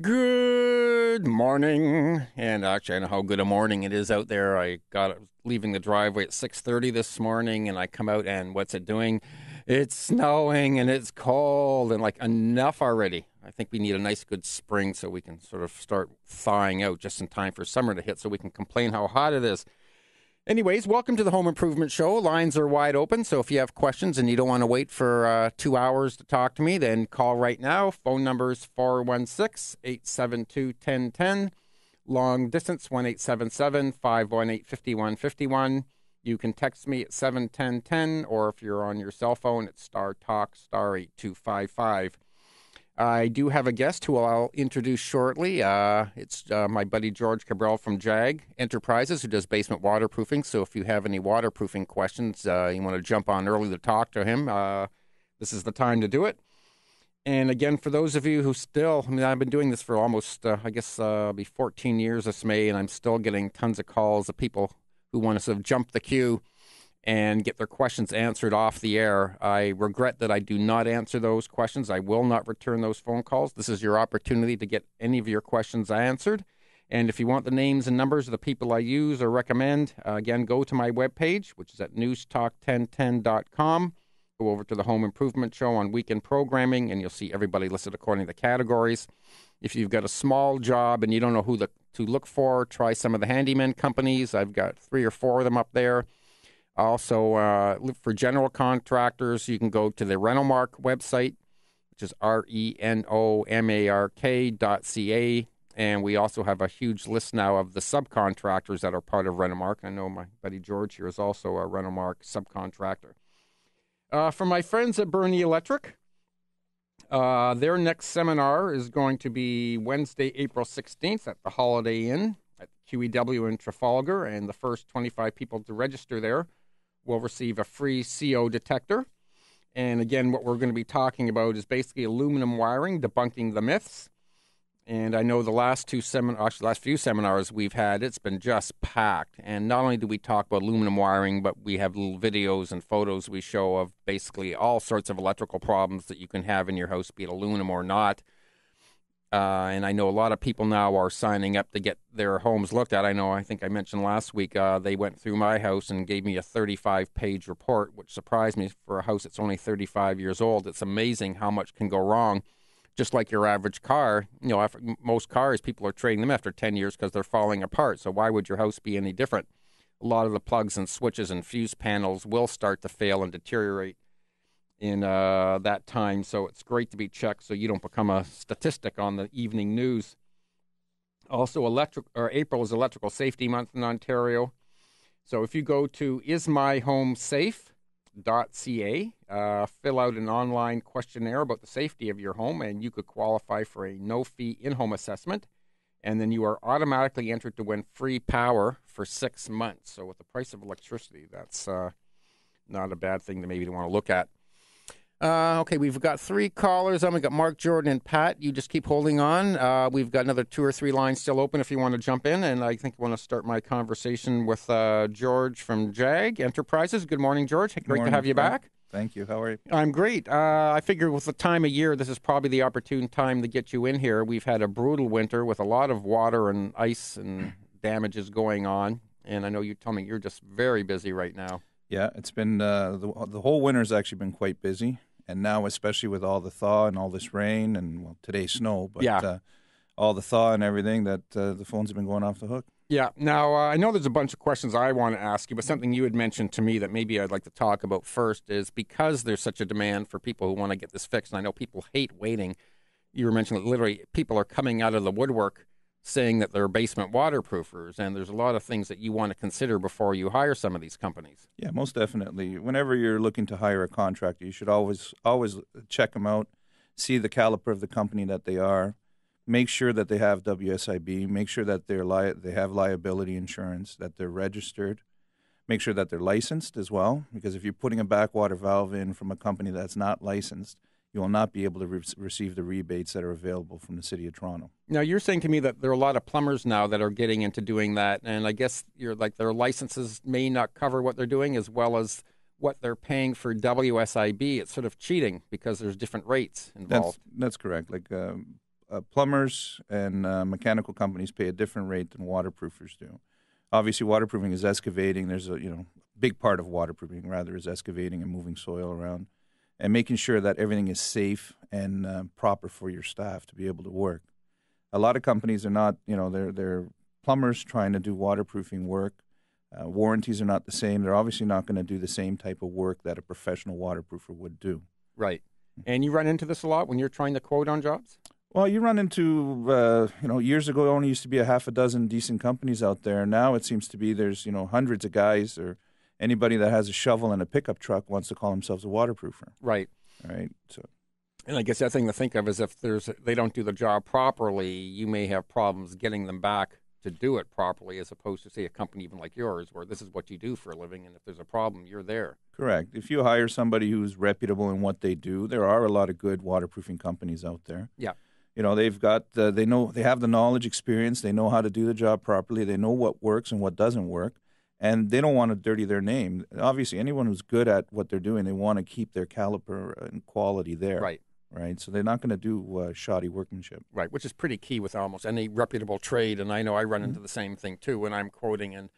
Good morning, and actually I know how good a morning it is out there. I got leaving the driveway at 6:30 this morning, and I come out, and what's it doing? It's snowing, and it's cold, and like enough already. I think we need a nice good spring so we can sort of start thawing out just in time for summer to hit so we can complain how hot it is. Anyways, welcome to the Home Improvement Show. Lines are wide open, so if you have questions and you don't want to wait for 2 hours to talk to me, then call right now. Phone number is 416-872-1010. Long distance, 1-877-518-5151. You can text me at 71010, or if you're on your cell phone, it's star talk, star 8255. I do have a guest who I'll introduce shortly. It's my buddy George Cabral from JAGG Enterprises, who does basement waterproofing. So if you have any waterproofing questions, you want to jump on early to talk to him, this is the time to do it. And again, for those of you who still, I've been doing this for almost, it'll be 14 years this May, and I'm still getting tons of calls of people who want to sort of jump the queue and get their questions answered off the air. I regret that I do not answer those questions. I will not return those phone calls. This is your opportunity to get any of your questions answered. And if you want the names and numbers of the people I use or recommend, again, go to my webpage, which is at newstalk1010.com. Go over to the Home Improvement Show on weekend programming, and you'll see everybody listed according to categories. If you've got a small job and you don't know who to look for, try some of the handyman companies. I've got 3 or 4 of them up there. Also, for general contractors, you can go to the Renomark website, which is RENOMARK.ca. And we also have a huge list now of the subcontractors that are part of Renomark. I know my buddy George here is also a Renomark subcontractor. For my friends at Bernie Electric, their next seminar is going to be Wednesday, April 16th at the Holiday Inn at QEW in Trafalgar. And the first 25 people to register there will receive a free CO detector. And again, what we're going to be talking about is basically aluminum wiring, debunking the myths. And I know the last few seminars we've had, it's been just packed. And not only do we talk about aluminum wiring, but we have little videos and photos we show of basically all sorts of electrical problems that you can have in your house, be it aluminum or not. And I know a lot of people now are signing up to get their homes looked at. I think I mentioned last week, they went through my house and gave me a 35-page report, which surprised me for a house that's only 35 years old. It's amazing how much can go wrong. Just like your average car, most cars, people are trading them after 10 years because they're falling apart. So why would your house be any different? A lot of the plugs and switches and fuse panels will start to fail and deteriorate in that time, so it's great to be checked so you don't become a statistic on the evening news. Also, April is Electrical Safety Month in Ontario. So if you go to ismyhomesafe.ca, fill out an online questionnaire about the safety of your home, and you could qualify for a no-fee in-home assessment, and then you are automatically entered to win free power for 6 months. So with the price of electricity, that's not a bad thing to maybe want to look at. Okay, we've got 3 callers. We've got Mark, Jordan, and Pat. You just keep holding on. We've got another 2 or 3 lines still open if you want to jump in. And I think I want to start my conversation with George from JAGG Enterprises. Good morning, George. Great to have you back. Thank you. How are you? I'm great. I figure with the time of year, this is probably the opportune time to get you in here. We've had a brutal winter with a lot of water and ice and damages going on. And I know you tell me you're just very busy right now. Yeah, it's been the whole winter's actually been quite busy. And now, especially with all the thaw and all this rain and, today's snow, but all the thaw and everything, that the phones have been going off the hook. Yeah. Now, I know there's a bunch of questions I want to ask you, but something you had mentioned to me that maybe I'd like to talk about first is because there's such a demand for people who want to get this fixed, and I know people hate waiting. You were mentioning that literally people are coming out of the woodwork saying that they're basement waterproofers, and there's a lot of things that you want to consider before you hire some of these companies. Yeah, most definitely. Whenever you're looking to hire a contractor, you should always check them out, see the caliber of the company that they are, make sure that they have WSIB, make sure that they have liability insurance, that they're registered, make sure that they're licensed as well, because if you're putting a backwater valve in from a company that's not licensed, you will not be able to receive the rebates that are available from the City of Toronto. Now, you're saying to me that there are a lot of plumbers now that are getting into doing that, and I guess their licenses may not cover what they're doing as well as what they're paying for WSIB. It's sort of cheating because there's different rates involved. That's correct. plumbers and mechanical companies pay a different rate than waterproofers do. Obviously, waterproofing is excavating. There's a big part of waterproofing rather is excavating and moving soil around, and making sure that everything is safe and proper for your staff to be able to work. A lot of companies are not, they're plumbers trying to do waterproofing work. Warranties are not the same. They're obviously not going to do the same type of work that a professional waterproofer would do. Right. And you run into this a lot when you're trying to quote on jobs? Well, you run into, years ago, only used to be a half a dozen decent companies out there. Now it seems to be there's, hundreds of guys, or anybody that has a shovel and a pickup truck wants to call themselves a waterproofer. Right. Right. So. And I guess the thing to think of is if they don't do the job properly, you may have problems getting them back to do it properly, as opposed to, say, a company even like yours, where this is what you do for a living, and if there's a problem, you're there. Correct. If you hire somebody who's reputable in what they do, there are a lot of good waterproofing companies out there. Yeah. They've got, they have the knowledge, experience, they know how to do the job properly, they know what works and what doesn't work, and they don't want to dirty their name. Obviously, anyone who's good at what they're doing, they want to keep their caliber and quality there. Right. So they're not going to do shoddy workmanship. Right, which is pretty key with almost any reputable trade. And I know I run into the same thing, too, when I'm quoting and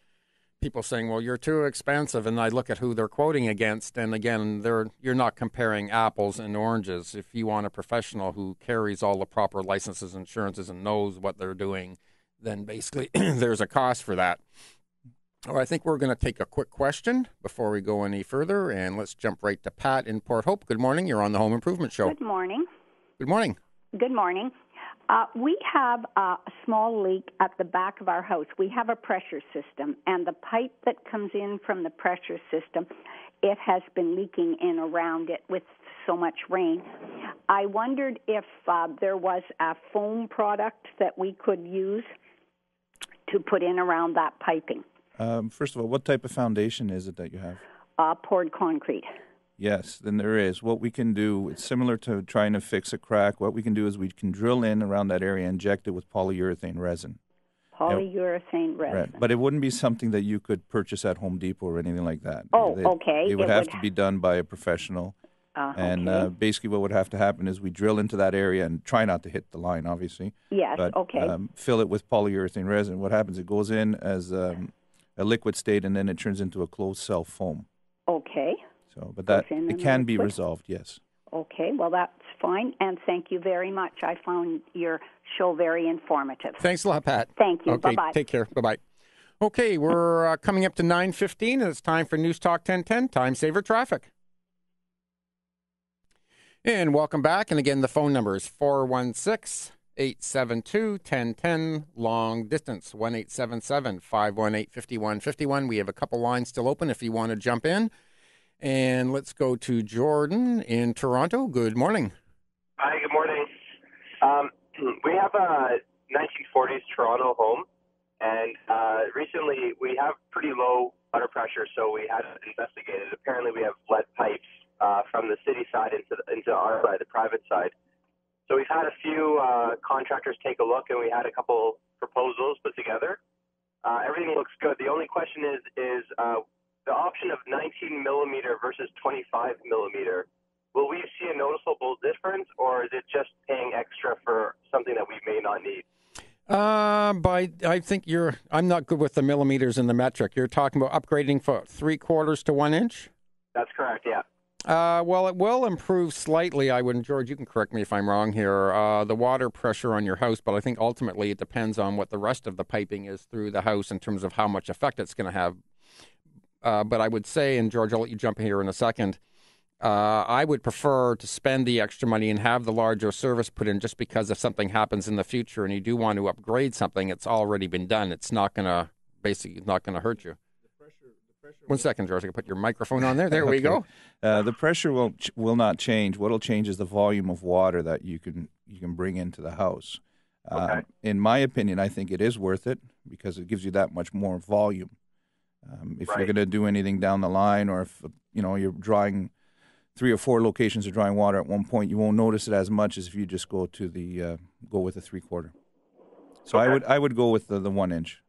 people saying, well, you're too expensive. And I look at who they're quoting against. And, again, you're not comparing apples and oranges. If you want a professional who carries all the proper licenses, insurances, and knows what they're doing, then basically there's a cost for that. Oh, I think we're going to take a quick question before we go any further, and let's jump right to Pat in Port Hope. Good morning. You're on the Home Improvement Show. Good morning. Good morning. Good morning. We have a small leak at the back of our house. We have a pressure system, and the pipe that comes in from the pressure system, it has been leaking in around it with so much rain. I wondered if there was a foam product that we could use to put in around that piping. First of all, what type of foundation is it that you have? Poured concrete. Yes, then there is. What we can do, it's similar to trying to fix a crack. What we can do is we can drill in around that area and inject it with polyurethane resin. Polyurethane resin. Right. But it wouldn't be something that you could purchase at Home Depot or anything like that. Okay. It would have to be done by a professional. And basically what would have to happen is we drill into that area and try not to hit the line, obviously. Yes, but, okay. Fill it with polyurethane resin. What happens, it goes in as a liquid state, and then it turns into a closed cell foam. Okay. So, but that it can be resolved, yes. Okay, well, that's fine, and thank you very much. I found your show very informative. Thanks a lot, Pat. Thank you. Okay, Bye-bye. Take care. Bye-bye. Okay, we're coming up to 9:15, and it's time for Newstalk 1010, Time Saver Traffic. And welcome back. And again, the phone number is 416-872-1010, long distance, 1-877-518-5151. We have a couple lines still open if you want to jump in. And let's go to Jordan in Toronto. Good morning. Hi, good morning. We have a 1940s Toronto home, and recently we have pretty low water pressure, so we had it investigated. Apparently we have lead pipes from the city side into our side, the private side. So we've had a few contractors take a look, and we had a couple proposals put together. Everything looks good. The only question is the option of 19 millimeter versus 25 millimeter. Will we see a noticeable difference, or is it just paying extra for something that we may not need? I think I'm not good with the millimeters and the metric. You're talking about upgrading from 3/4 to 1 inch? That's correct, yeah. Well, it will improve slightly. George, you can correct me if I'm wrong here, the water pressure on your house, but I think ultimately it depends on what the rest of the piping is through the house in terms of how much effect it's going to have. But I would say, and George, I'll let you jump in here in a second, I would prefer to spend the extra money and have the larger service put in, just because if something happens in the future and you do want to upgrade something, it's already been done. It's not going to hurt you. One second, George. I can put your microphone on there. There we go. The pressure will not change. What will change is the volume of water that you can bring into the house. Okay. In my opinion, I think it is worth it because it gives you that much more volume. If you're going to do anything down the line, or if you're drawing 3 or 4 locations of drawing water at one point, you won't notice it as much as if you just go with a 3/4. So okay. I would go with the 1 inch.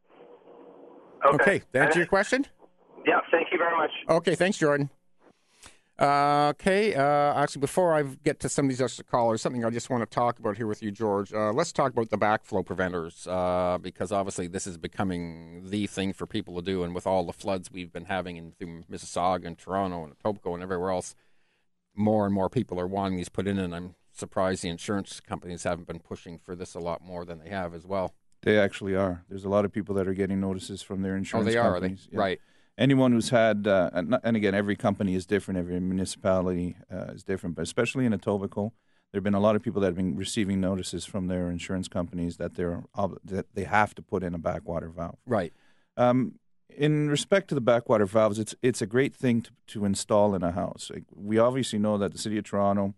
Okay. That answer your question? Yeah, thank you very much. Okay, thanks, Jordan. Actually, before I get to some of these extra callers, something I just want to talk about here with you, George. Let's talk about the backflow preventers, because obviously this is becoming the thing for people to do. And with all the floods we've been having through Mississauga and Toronto and Etobicoke and everywhere else, more and more people are wanting these put in. And I'm surprised the insurance companies haven't been pushing for this a lot more than they have as well. They actually are. There's a lot of people that are getting notices from their insurance companies. Are they? Yeah. Right. Anyone who's had, and again, every company is different, every municipality is different, but especially in Etobicoke, there have been a lot of people that have been receiving notices from their insurance companies that that they have to put in a backwater valve. Right. In respect to the backwater valves, it's a great thing to install in a house. We obviously know that the City of Toronto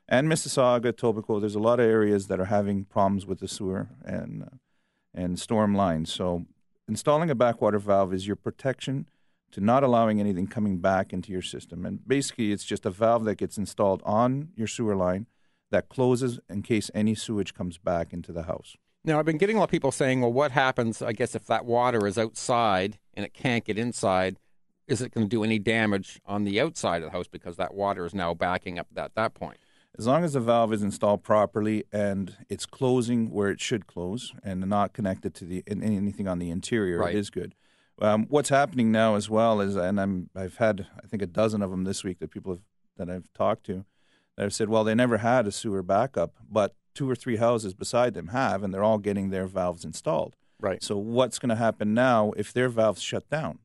and Mississauga, Etobicoke, there's a lot of areas that are having problems with the sewer and storm lines. So installing a backwater valve is your protection to not allowing anything coming back into your system. And basically, it's just a valve that gets installed on your sewer line that closes in case any sewage comes back into the house. Now, I've been getting a lot of people saying, well, what happens, I guess, if that water is outside and it can't get inside? Is it going to do any damage on the outside of the house because that water is now backing up at that point? As long as the valve is installed properly and it's closing where it should close and not connected to anything on the interior, right. It is good. What's happening now as well is, and I've had, I think, a dozen of them this week that I've talked to that have said, well, they never had a sewer backup, but 2 or 3 houses beside them have, and they're all getting their valves installed. Right. So what's going to happen now if their valves shut down?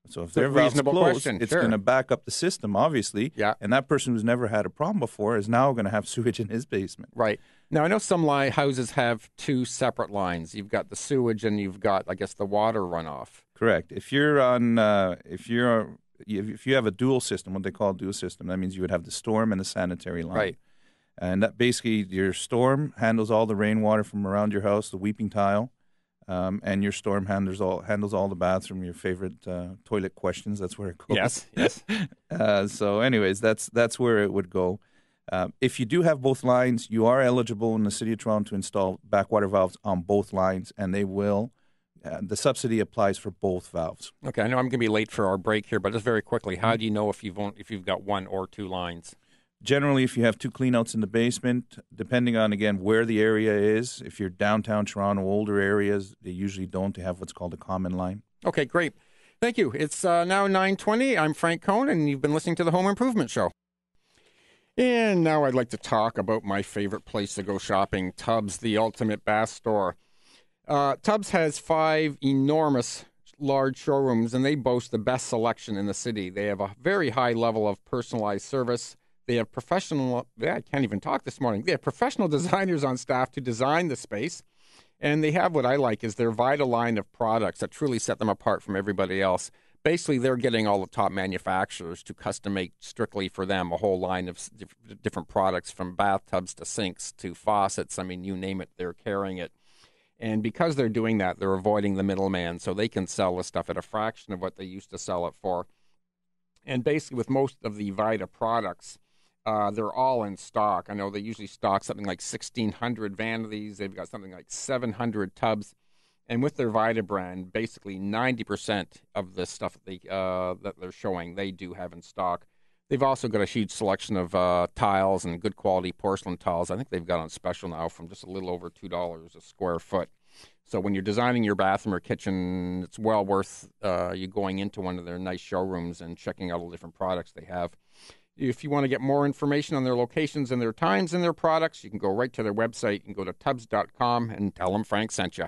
So if their valves close, it's going to back up the system, obviously. Yeah. And that person who's never had a problem before is now going to have sewage in his basement. Right. Now, I know some houses have 2 separate lines. You've got the sewage and you've got, I guess, the water runoff. Correct. If you have a dual system, what they call a dual system, that means you would have the storm and the sanitary line. Right. And that basically, your storm handles all the rainwater from around your house, the weeping tile. And your storm handles all the bathroom, your favorite toilet questions. That's where it goes. Yes. So, anyways, that's where it would go. If you do have both lines, you are eligible in the City of Toronto to install backwater valves on both lines, and they will. The subsidy applies for both valves. Okay, I know I'm going to be late for our break here, but just very quickly, how do you know if you've got 1 or 2 lines? Generally, if you have 2 cleanouts in the basement, depending on, again, where the area is, if you're downtown Toronto, older areas, they usually don't. They have what's called a common line. Okay, great. Thank you. It's now 9:20. I'm Frank Cohn, and you've been listening to the Home Improvement Show. And now I'd like to talk about my favorite place to go shopping, Tubbs, the ultimate bath store. Tubbs has 5 enormous large showrooms, and they boast the best selection in the city. They have a very high level of personalized service. They have I can't even talk this morning. They have professional designers on staff to design the space. And they have what I like is their Vita line of products that truly set them apart from everybody else. Basically, they're getting all the top manufacturers to custom make strictly for them a whole line of different products, from bathtubs to sinks to faucets. I mean, you name it, they're carrying it. And because they're doing that, they're avoiding the middleman, so they can sell the stuff at a fraction of what they used to sell it for. And basically, with most of the Vita products, they're all in stock. I know they usually stock something like 1,600 vanities. They've got something like 700 tubs. And with their Vita brand, basically 90% of the stuff that they're showing, they do have in stock. They've also got a huge selection of tiles and good quality porcelain tiles. I think they've got on special now from just a little over $2 a square foot. So when you're designing your bathroom or kitchen, it's well worth you going into one of their nice showrooms and checking out all the different products they have. If you want to get more information on their locations and their times and their products, you can go right to their website. You can go to tubbs.com and tell them Frank sent you.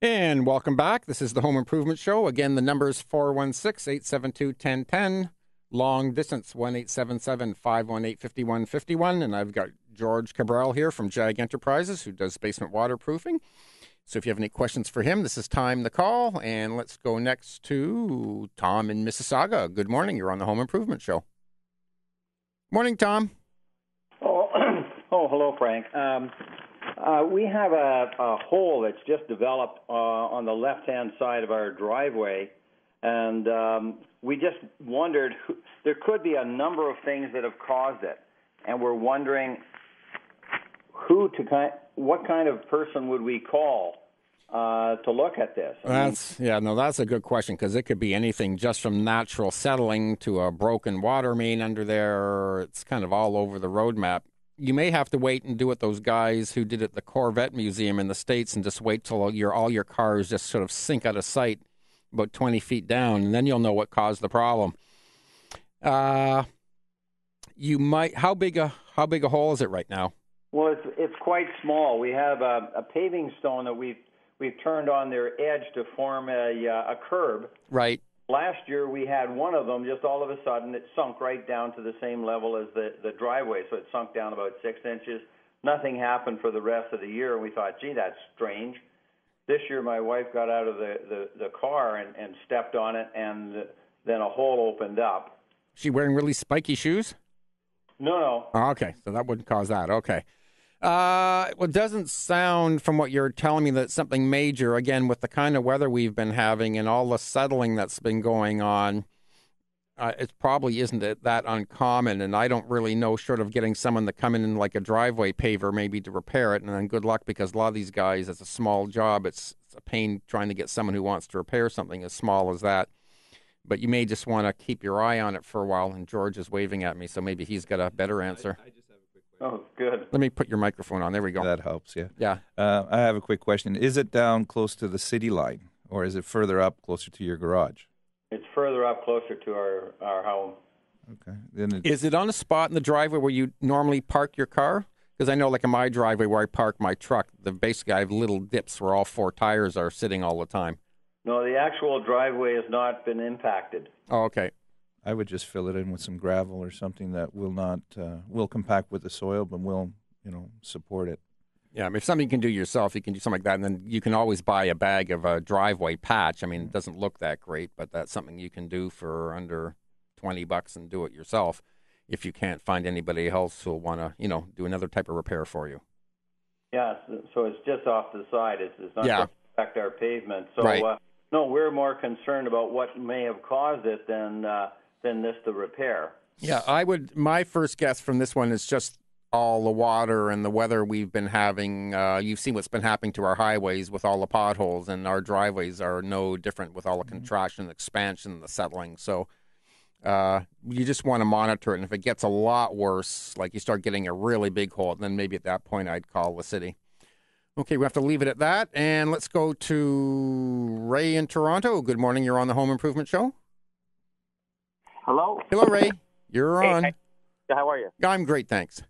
And welcome back. This is the Home Improvement Show. Again, the number is 416-872-1010. Long distance, 1-877-518-5151. And I've got George Cabral here from JAGG Enterprises, who does basement waterproofing. So if you have any questions for him, this is time to call. And let's go next to Tom in Mississauga. Good morning. You're on the Home Improvement Show. Morning, Tom. Hello, Frank. We have a hole that's just developed on the left-hand side of our driveway, and we just wondered, there could be a number of things that have caused it, and we're wondering what kind of person would we call to look at this? That's a good question, because it could be anything just from natural settling to a broken water main under there. It's kind of all over the roadmap. You may have to wait and do what those guys who did at the Corvette Museum in the States and just wait till all your cars just sort of sink out of sight about 20 feet down, and then you'll know what caused the problem. You might. How big a hole is it right now? Well, it's quite small. We have a paving stone that we've turned on their edge to form a curb. Right. Last year we had one of them. Just all of a sudden, it sunk right down to the same level as the driveway. So it sunk down about 6 inches. Nothing happened for the rest of the year, and we thought, gee, that's strange. This year, my wife got out of the car and stepped on it, and then a hole opened up. Is she wearing really spiky shoes? No. Oh, okay, so that wouldn't cause that. Okay. Well, it doesn't sound from what you're telling me that it's something major. Again, with the kind of weather we've been having and all the settling that's been going on, it probably isn't that uncommon. And I don't really know, short of getting someone to come in like a driveway paver maybe to repair it. And then good luck, because a lot of these guys, it's a small job. It's a pain trying to get someone who wants to repair something as small as that. But you may just want to keep your eye on it for a while. And George is waving at me, so maybe he's got a better answer. I just have a quick question. Oh, good. Let me put your microphone on. There we go. That helps, yeah. Yeah. I have a quick question. Is it down close to the city line, or is it further up closer to your garage? It's further up, closer to our home. Okay. Then Is it on a spot in the driveway where you normally park your car? Because I know, like in my driveway where I park my truck, basically I have little dips where all four tires are sitting all the time. No, the actual driveway has not been impacted. Oh, okay. I would just fill it in with some gravel or something that will compact with the soil, but will support it. Yeah, I mean, if something you can do yourself, you can do something like that, and then you can always buy a bag of a driveway patch. I mean, it doesn't look that great, but that's something you can do for under $20 and do it yourself if you can't find anybody else who'll want to, do another type of repair for you. Yeah, so it's just off to the side. It's not going to affect our pavement. So, right. No, we're more concerned about what may have caused it than the repair. Yeah, my first guess from this one is just all the water and the weather we've been having. You've seen what's been happening to our highways with all the potholes, and our driveways are no different with all the contraction, the expansion, the settling. So you just want to monitor it, and if it gets a lot worse, like you start getting a really big hole, then maybe at that point I'd call the city. Okay, we have to leave it at that, and let's go to Ray in Toronto. Good morning. You're on the Home Improvement Show. Hello. Hello, Ray. You're on. Hey, how are you? I'm great, thanks.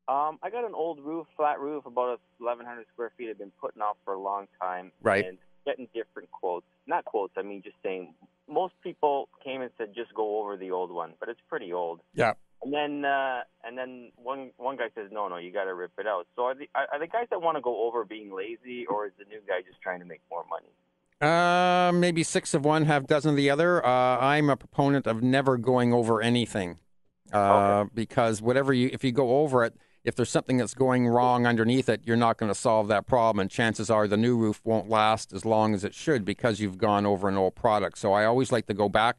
I got an old roof, flat roof, about 1,100 square feet. I've been putting off for a long time. Right. And getting different quotes. Not quotes, I mean just saying. Most people came and said just go over the old one, but it's pretty old. Yeah. And then one guy says, no, you got to rip it out. So are the guys that want to go over being lazy, or is the new guy just trying to make more money? Maybe 6 of one, half dozen of the other. I'm a proponent of never going over anything, because if you go over it, if there's something that's going wrong underneath it, you're not going to solve that problem, and chances are the new roof won't last as long as it should because you've gone over an old product. So I always like to go back,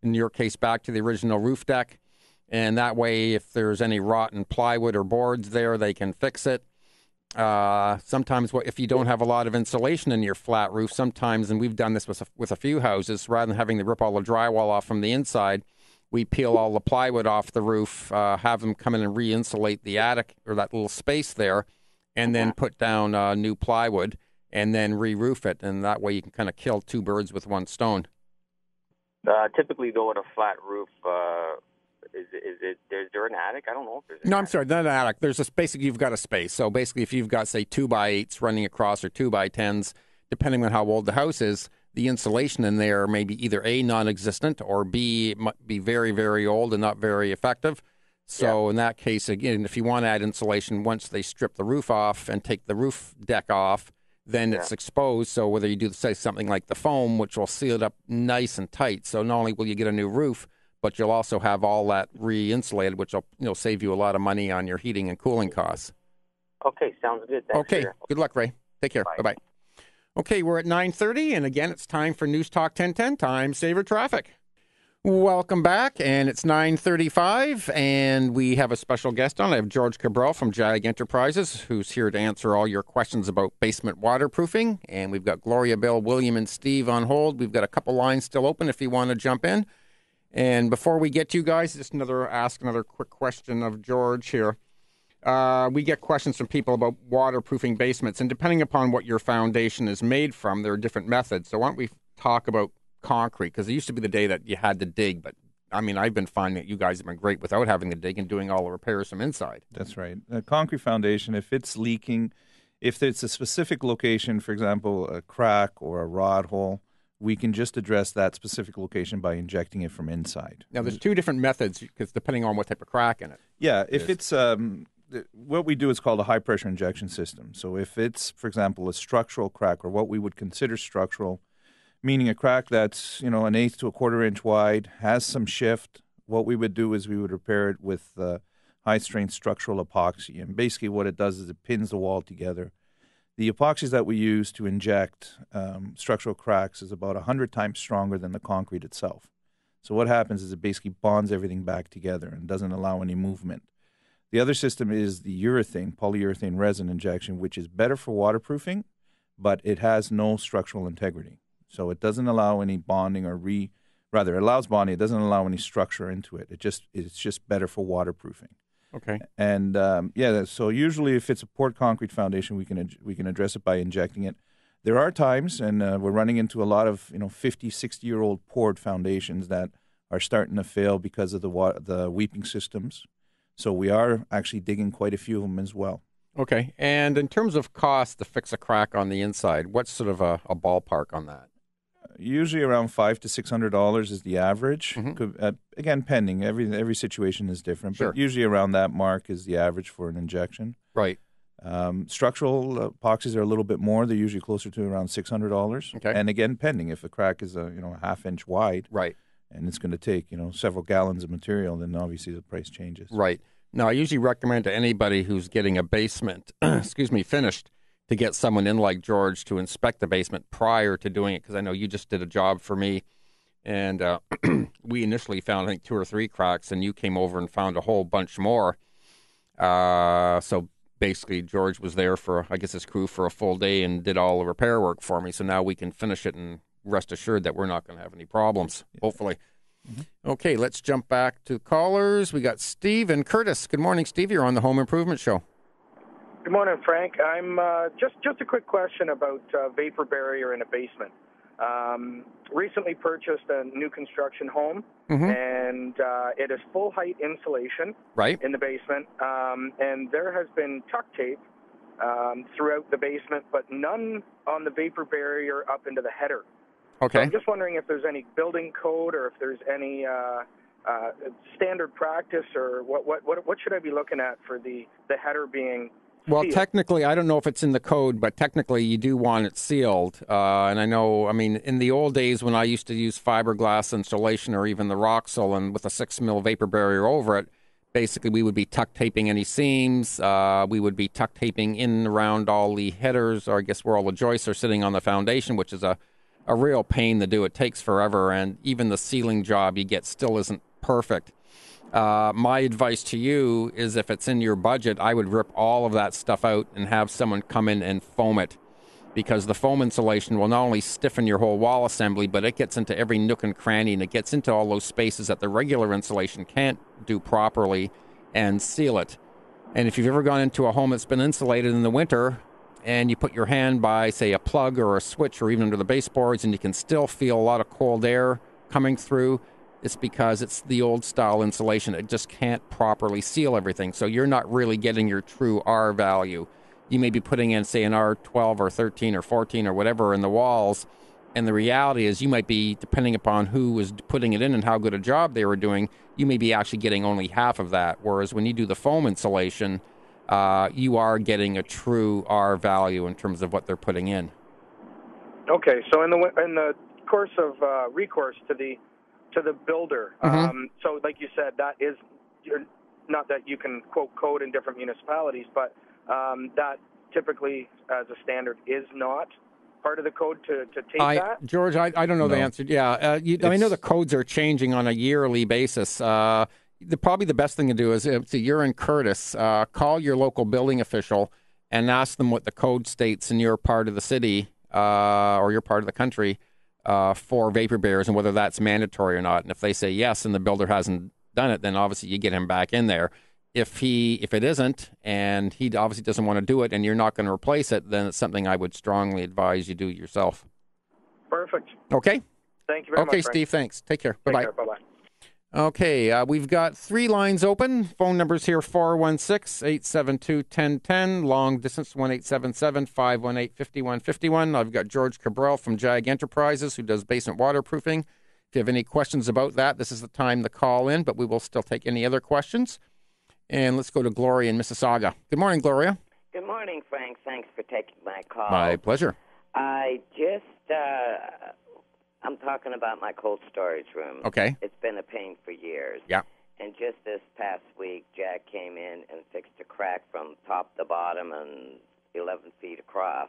in your case, back to the original roof deck, and that way if there's any rotten plywood or boards there, they can fix it. Sometimes if you don't have a lot of insulation in your flat roof, sometimes, and we've done this with a few houses, rather than having to rip all the drywall off from the inside, we peel all the plywood off the roof, have them come in and re-insulate the attic or that little space there, and then put down new plywood and then re-roof it. And that way you can kind of kill 2 birds with 1 stone. Typically, though, with a flat roof, is there an attic? I don't know if there's No, I'm sorry, not an attic. There's basically, you've got a space. So basically, if you've got, say, 2x8s running across or 2x10s, depending on how old the house is, the insulation in there may be either A, non-existent, or B, might be very, very old and not very effective. So in that case, again, if you want to add insulation, once they strip the roof off and take the roof deck off, then it's exposed. So whether you do, say, something like the foam, which will seal it up nice and tight. So not only will you get a new roof, but you'll also have all that re-insulated, which will save you a lot of money on your heating and cooling costs. Okay, sounds good. Thanks. Okay, good luck, Ray. Take care. Bye-bye. Okay, we're at 9:30, and again, it's time for News Talk 1010, Time Saver Traffic. Welcome back, and it's 9:35, and we have a special guest on. I have George Cabral from JAGG Enterprises, who's here to answer all your questions about basement waterproofing. And we've got Gloria, Bill, William, and Steve on hold. We've got a couple lines still open if you want to jump in. And before we get to you guys, just ask another quick question of George here. We get questions from people about waterproofing basements, and depending upon what your foundation is made from, there are different methods. So why don't we talk about concrete, because it used to be the day that you had to dig, but I mean, I've been finding that you guys have been great without having to dig and doing all the repairs from inside. That's right. A concrete foundation, if it's leaking, if it's a specific location, for example, a crack or a rod hole, we can just address that specific location by injecting it from inside. Now, there's two different methods, because depending on what type of crack in it. Yeah, if it's what we do is called a high-pressure injection system. So if it's, for example, a structural crack, or what we would consider structural, meaning a crack that's, an 1/8 to a 1/4 inch wide, has some shift. What we would do is we would repair it with high-strength structural epoxy. And basically what it does is it pins the wall together. The epoxies that we use to inject structural cracks is about 100 times stronger than the concrete itself. So what happens is it basically bonds everything back together and doesn't allow any movement. The other system is the polyurethane resin injection, which is better for waterproofing, but it has no structural integrity. So it doesn't allow any bonding it allows bonding. It doesn't allow any structure into it. It's just better for waterproofing. Okay. And so usually if it's a poured concrete foundation, we can address it by injecting it. There are times, and we're running into a lot of 50, 60-year-old poured foundations that are starting to fail because of the weeping systems. So we are actually digging quite a few of them as well. Okay. And in terms of cost to fix a crack on the inside, what's sort of a ballpark on that? Usually around $500 to $600 is the average. Mm-hmm. Again, pending. Every situation is different, Sure. But usually around that mark is the average for an injection. Right. Structural epoxies are a little bit more. They're usually closer to around $600. Okay. And again, pending. If a crack is a 1/2 inch wide, Right, and it's going to take several gallons of material, then obviously the price changes. right. Now, I usually recommend to anybody who's getting a basement, finished, to get someone in like George to inspect the basement prior to doing it, because I know you just did a job for me, and we initially found, I think, 2 or 3 cracks, and you came over and found a whole bunch more. So basically, George was there for, I guess, his crew for a full day and did all the repair work for me, so now we can finish it and rest assured that we're not going to have any problems, hopefully. Mm-hmm. Okay, let's jump back to callers. We got Steve and Curtis. Good morning, Steve. You're on the Home Improvement Show. Good morning, Frank. I'm just a quick question about vapor barrier in a basement. Recently purchased a new construction home, mm-hmm. and it is full height insulation right in the basement, and there has been tuck tape throughout the basement, but none on the vapor barrier up into the header. Okay. So I'm just wondering if there's any building code or if there's any standard practice, or what should I be looking at for the header being Well, sealed? Technically, I don't know if it's in the code, but technically you do want it sealed. And I know, in the old days when I used to use fiberglass insulation or even the Roxol and with a 6 mil vapor barrier over it, basically we would be tuck taping any seams. We would be tuck taping in and around all the headers, or I guess where all the joists are sitting on the foundation, which is a real pain to do. It takes forever, and even the sealing job you get still isn't perfect. My advice to you is, if it's in your budget, I would rip all of that stuff out and have someone come in and foam it, because the foam insulation will not only stiffen your whole wall assembly, but it gets into every nook and cranny, and it gets into all those spaces that the regular insulation can't do properly, and seal it. And if you've ever gone into a home that's been insulated in the winter, and you put your hand by, say, a plug or a switch or even under the baseboards, and you can still feel a lot of cold air coming through, it's because it's the old style insulation. It just can't properly seal everything. So you're not really getting your true R value. You may be putting in, say, an R12 or 13 or 14 or whatever in the walls, and the reality is you might be, depending upon who was putting it in and how good a job they were doing, you may be actually getting only half of that. Whereas when you do the foam insulation, you are getting a true R value in terms of what they're putting in. Okay, so in the course of recourse to the builder, mm-hmm. So like you said, that is not that you can quote code in different municipalities, but that typically as a standard is not part of the code to take that? George, I don't know the answer. Yeah, I know the codes are changing on a yearly basis. Probably the best thing to do is if you're in Curtis, call your local building official and ask them what the code states in your part of the city or your part of the country for vapor barriers and whether that's mandatory or not. And if they say yes and the builder hasn't done it, then obviously you get him back in there. If it isn't, and he obviously doesn't want to do it, and you're not going to replace it, then it's something I would strongly advise you do yourself. Perfect. Okay. Thank you very much. Okay, Steve. Thanks. Take care. Bye bye. Bye-bye. Okay, we've got 3 lines open. Phone numbers here: 416-872-1010. Long distance 1-877-518-5151. I've got George Cabral from JAGG Enterprises, who does basement waterproofing. If you have any questions about that, this is the time to call in. But we will still take any other questions. And let's go to Gloria in Mississauga. Good morning, Gloria. Good morning, Frank. Thanks for taking my call. My pleasure. I just, I'm talking about my cold storage room. Okay. It's been a pain for years. Yeah. And just this past week, Jack came in and fixed a crack from top to bottom and 11 feet across.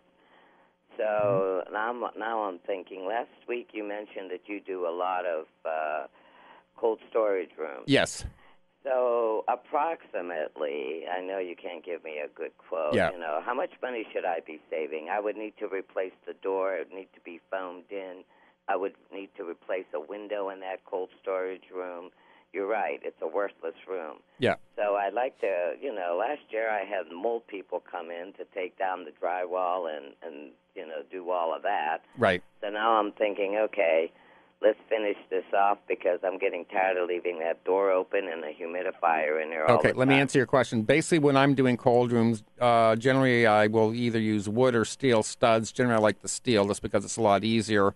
So now I'm thinking, last week you mentioned that you do a lot of cold storage rooms. Yes. So approximately, I know you can't give me a good quote, how much money should I be saving? I would need to replace the door. It would need to be foamed in. I would need to replace a window in that cold storage room. You're right. It's a worthless room. Yeah. So I'd like to, last year I had mold people come in to take down the drywall and do all of that. Right. So now I'm thinking, okay, let's finish this off because I'm getting tired of leaving that door open and a humidifier in there all the time. Okay, let me answer your question. Basically, when I'm doing cold rooms, generally I will either use wood or steel studs. Generally, I like the steel just because it's a lot easier.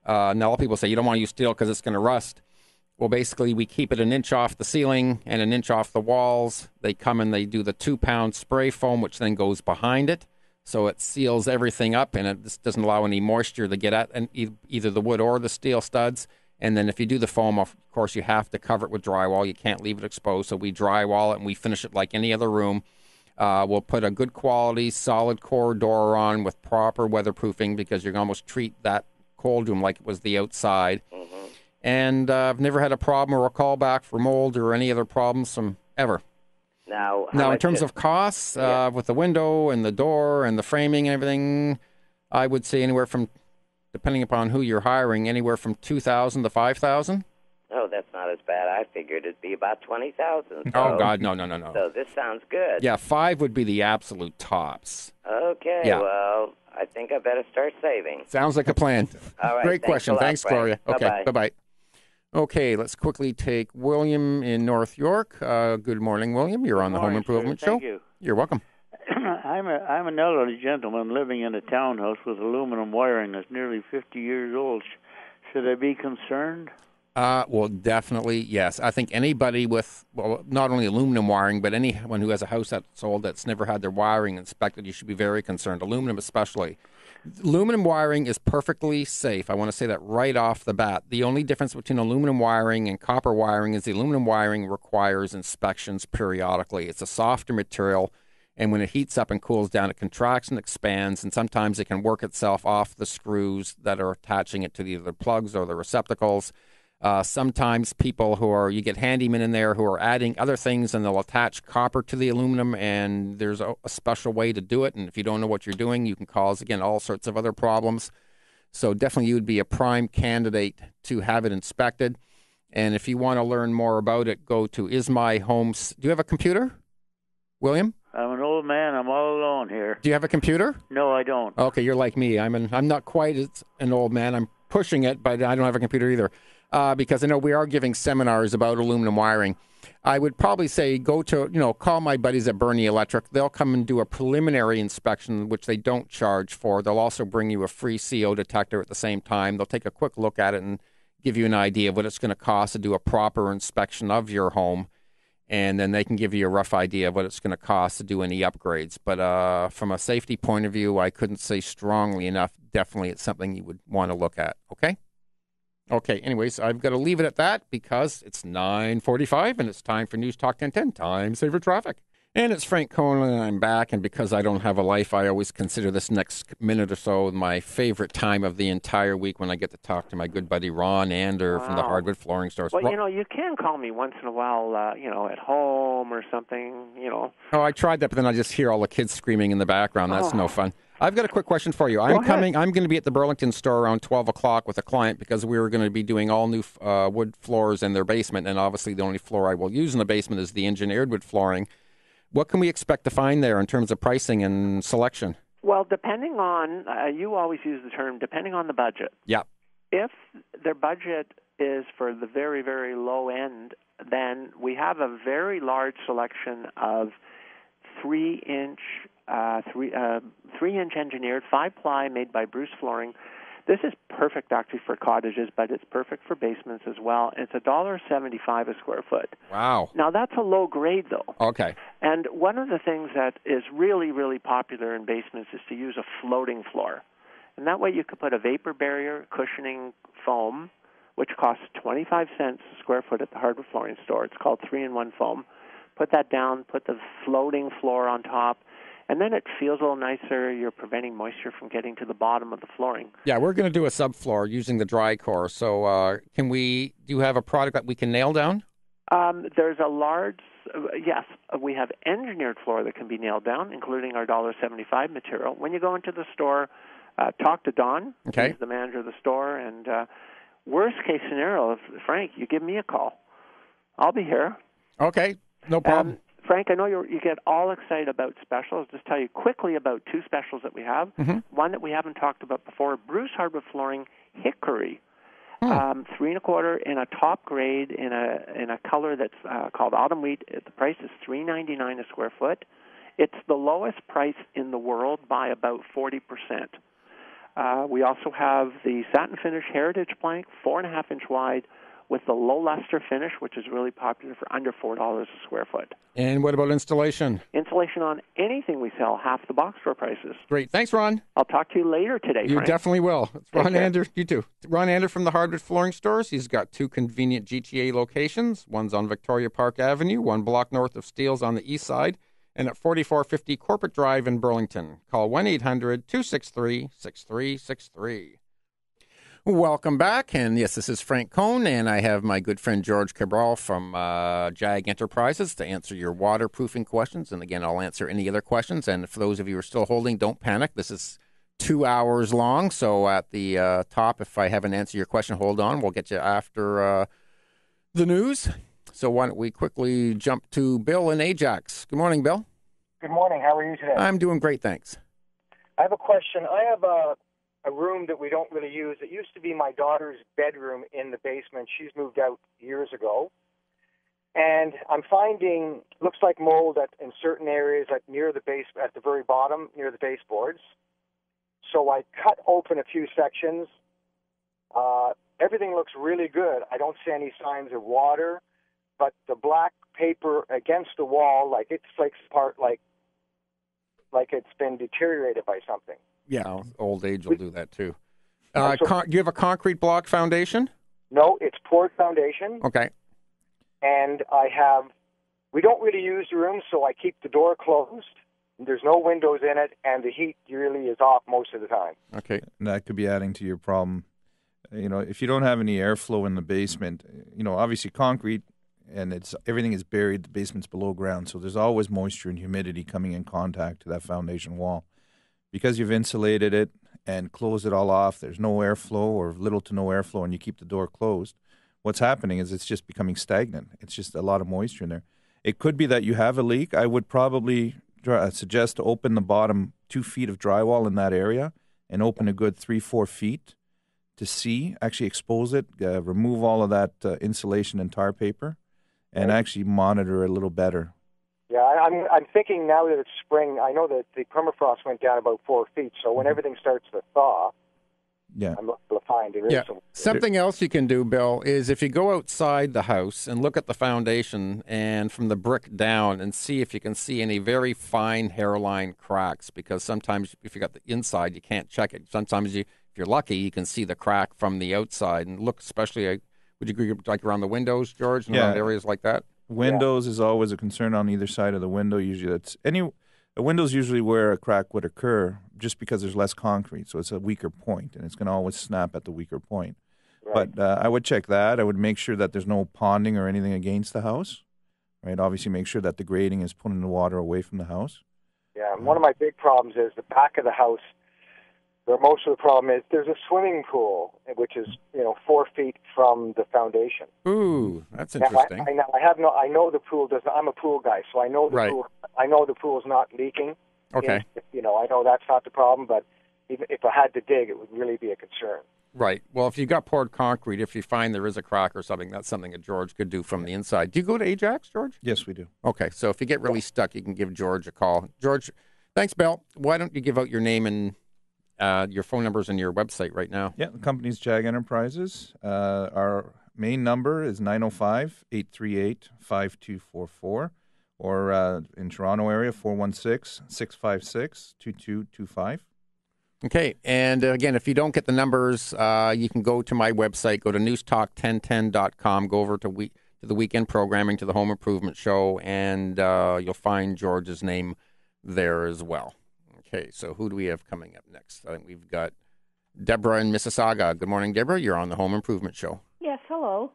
Now, a lot of people say you don't want to use steel because it's going to rust. Well, basically, we keep it an inch off the ceiling and an inch off the walls. They come and they do the 2-pound spray foam, which then goes behind it. So it seals everything up, and it just doesn't allow any moisture to get at either the wood or the steel studs. And then if you do the foam, of course, you have to cover it with drywall. You can't leave it exposed. So we drywall it, and we finish it like any other room. We'll put a good quality, solid core door on with proper weatherproofing because you can almost treat that cold room like it was the outside. Mm-hmm. And I've never had a problem or a callback for mold or any other problems from ever. Now in terms of costs, with the window and the door and the framing and everything, I would say anywhere from, depending upon who you're hiring, anywhere from $2,000 to $5,000. Oh, that's not as bad. I figured it'd be about $20,000. Oh God, no. So this sounds good. Yeah, 5 would be the absolute tops. Okay, yeah. Well, I think I better start saving. Sounds like a plan. All right. Great question. Thanks, Gloria. Okay, Bye-bye. Bye. Okay, let's quickly take William in North York. Good morning, William. You're on the Home Improvement Show. Thank you. You're welcome. I'm an elderly gentleman living in a townhouse with aluminum wiring that's nearly 50 years old. Should I be concerned? Well, definitely, yes. I think anybody with, not only aluminum wiring, but anyone who has a house that's old that's never had their wiring inspected, you should be very concerned, aluminum especially. Aluminum wiring is perfectly safe. I want to say that right off the bat. The only difference between aluminum wiring and copper wiring is the aluminum wiring requires inspections periodically. It's a softer material, and when it heats up and cools down, it contracts and expands, and sometimes it can work itself off the screws that are attaching it to either the plugs or the receptacles. Sometimes people you get handymen in there who are adding other things and they'll attach copper to the aluminum, and there's a special way to do it. And if you don't know what you're doing, you can cause, again, all sorts of other problems. So definitely you would be a prime candidate to have it inspected. And if you want to learn more about it, go to Is My Home. Do you have a computer, William? I'm an old man. I'm all alone here. Do you have a computer? No, I don't. Okay, you're like me. I'm not quite an old man. I'm pushing it, but I don't have a computer either. Because I know we are giving seminars about aluminum wiring. I would probably say call my buddies at Bernie Electric. They'll come and do a preliminary inspection, which they don't charge for. They'll also bring you a free CO detector at the same time. They'll take a quick look at it and give you an idea of what it's going to cost to do a proper inspection of your home. And then they can give you a rough idea of what it's going to cost to do any upgrades. But from a safety point of view, I couldn't say strongly enough. Definitely it's something you would want to look at. Okay? Okay, anyways, I've got to leave it at that because it's 9:45 and it's time for News Talk 1010, Time Saver Traffic. And it's Frank Cohn, and I'm back. And because I don't have a life, I always consider this next minute or so my favorite time of the entire week when I get to talk to my good buddy Ron Ander from the Hardwood Flooring Stores. Well, you can call me once in a while, at home or something, Oh, I tried that, but then I just hear all the kids screaming in the background. That's no fun. I've got a quick question for you. I'm going to be at the Burlington store around 12 o'clock with a client because we were going to be doing all new wood floors in their basement. And obviously the only floor I will use in the basement is the engineered wood flooring. What can we expect to find there in terms of pricing and selection? Well, depending on, you always use the term, depending on the budget. Yeah. If their budget is for the very, very low end, then we have a very large selection of 3-inch engineered 5-ply made by Bruce Flooring. This is perfect actually for cottages, but it's perfect for basements as well. It's $1.75 a square foot. Wow. Now that's a low grade though. Okay. And one of the things that is really, really popular in basements is to use a floating floor. And that way you could put a vapor barrier cushioning foam, which costs 25 cents a square foot at the hardwood flooring store. It's called 3-in-1 foam. Put that down, put the floating floor on top, and then it feels a little nicer. You're preventing moisture from getting to the bottom of the flooring. Yeah, we're going to do a subfloor using the dry core. So do you have a product that we can nail down? There's a large, yes, we have engineered floor that can be nailed down, including our $1.75 material. When you go into the store, talk to Don. Okay. He's the manager of the store. And worst case scenario, Frank, you give me a call. I'll be here. Okay, no problem. Frank, I know you get all excited about specials. Just tell you quickly about 2 specials that we have. Mm-hmm. One that we haven't talked about before, Bruce Hardwood Flooring Hickory. 3.25 in a top grade in a color that's called autumn wheat. The price is $3.99 a square foot. It's the lowest price in the world by about 40%. We also have the satin finish heritage plank, 4.5-inch wide, with the low luster finish, which is really popular for under $4 a square foot. And what about installation? Installation on anything we sell, half the box store prices. Great. Thanks, Ron. I'll talk to you later today, You Frank. definitely will. It's Ron Ander. You too. Ron Ander from the Hardwood Flooring Stores. He's got 2 convenient GTA locations. One's on Victoria Park Avenue, 1 block north of Steeles on the east side, and at 4450 Corporate Drive in Burlington. Call 1-800-263-6363. Welcome back, and yes, this is Frank Cohn, and I have my good friend George Cabral from JAGG Enterprises to answer your waterproofing questions, and again, I'll answer any other questions, and for those of you who are still holding, don't panic. This is 2 hours long, so at the top, if I haven't answered your question, hold on. We'll get you after the news. So why don't we quickly jump to Bill in Ajax. Good morning, Bill. Good morning. How are you today? I'm doing great, thanks. I have a question. I have a room that we don't really use. It used to be my daughter's bedroom in the basement. She's moved out years ago. And I'm finding, looks like mold in certain areas near the base, at the very bottom, near the baseboards. So I cut open a few sections. Everything looks really good. I don't see any signs of water, but the black paper against the wall, it flakes apart like it's been deteriorated by something. Yeah, old age will do that too. Do you have a concrete block foundation? No, it's poured foundation. Okay. And we don't really use the room, so I keep the door closed. There's no windows in it, and the heat really is off most of the time. Okay. And that could be adding to your problem. If you don't have any airflow in the basement, obviously concrete, and everything is buried, the basement's below ground, so there's always moisture and humidity coming in contact to that foundation wall. Because you've insulated it and closed it all off, there's no airflow or little to no airflow, and you keep the door closed, what's happening is it's just becoming stagnant. It's just a lot of moisture in there. It could be that you have a leak. I would probably suggest to open the bottom 2 feet of drywall in that area and open a good 3-4 feet to actually expose it, remove all of that insulation and tar paper, and actually monitor it a little better. Yeah, I'm thinking now that it's spring, I know that the permafrost went down about 4 feet, so when everything starts to thaw, I'm looking to find it. Yeah. Something else you can do, Bill, is if you go outside the house and look at the foundation and from the brick down and see if you can see any very fine hairline cracks, because sometimes if you got the inside, you can't check it. Sometimes if you're lucky, you can see the crack from the outside and look, especially, would you agree, around the windows, George, and around areas like that? Windows is always a concern on either side of the window. Usually a window's usually where a crack would occur just because there's less concrete, so it's a weaker point, and it's going to always snap at the weaker point. Right. But I would check that. I would make sure that there's no ponding or anything against the house. Right. Obviously, make sure that the grading is pulling the water away from the house. Yeah, and one of my big problems is the back of the house, where most of the problem is there's a swimming pool, which is 4 feet from the foundation. Ooh, that's interesting. Now, I know the pool doesn't. I'm a pool guy, so I know the pool. I know the pool is not leaking. Okay. I know that's not the problem, but even if I had to dig, it would really be a concern. Right. Well, if you've got poured concrete, if you find there is a crack or something, that's something that George could do from the inside. Do you go to Ajax, George? Yes, we do. Okay. So if you get really stuck, you can give George a call. George, thanks, Bill. Why don't you give out your name and your phone numbers and your website right now? Yeah, the company's JAGG Enterprises. Our main number is 905-838-5244, or in Toronto area, 416-656-2225. Okay, and again, if you don't get the numbers, you can go to my website, go to newstalk1010.com, go over to the weekend programming, to the home improvement show, and you'll find George's name there as well. Okay, so who do we have coming up next? I think we've got Deborah in Mississauga. Good morning, Deborah. You're on the home improvement show. Yes, hello.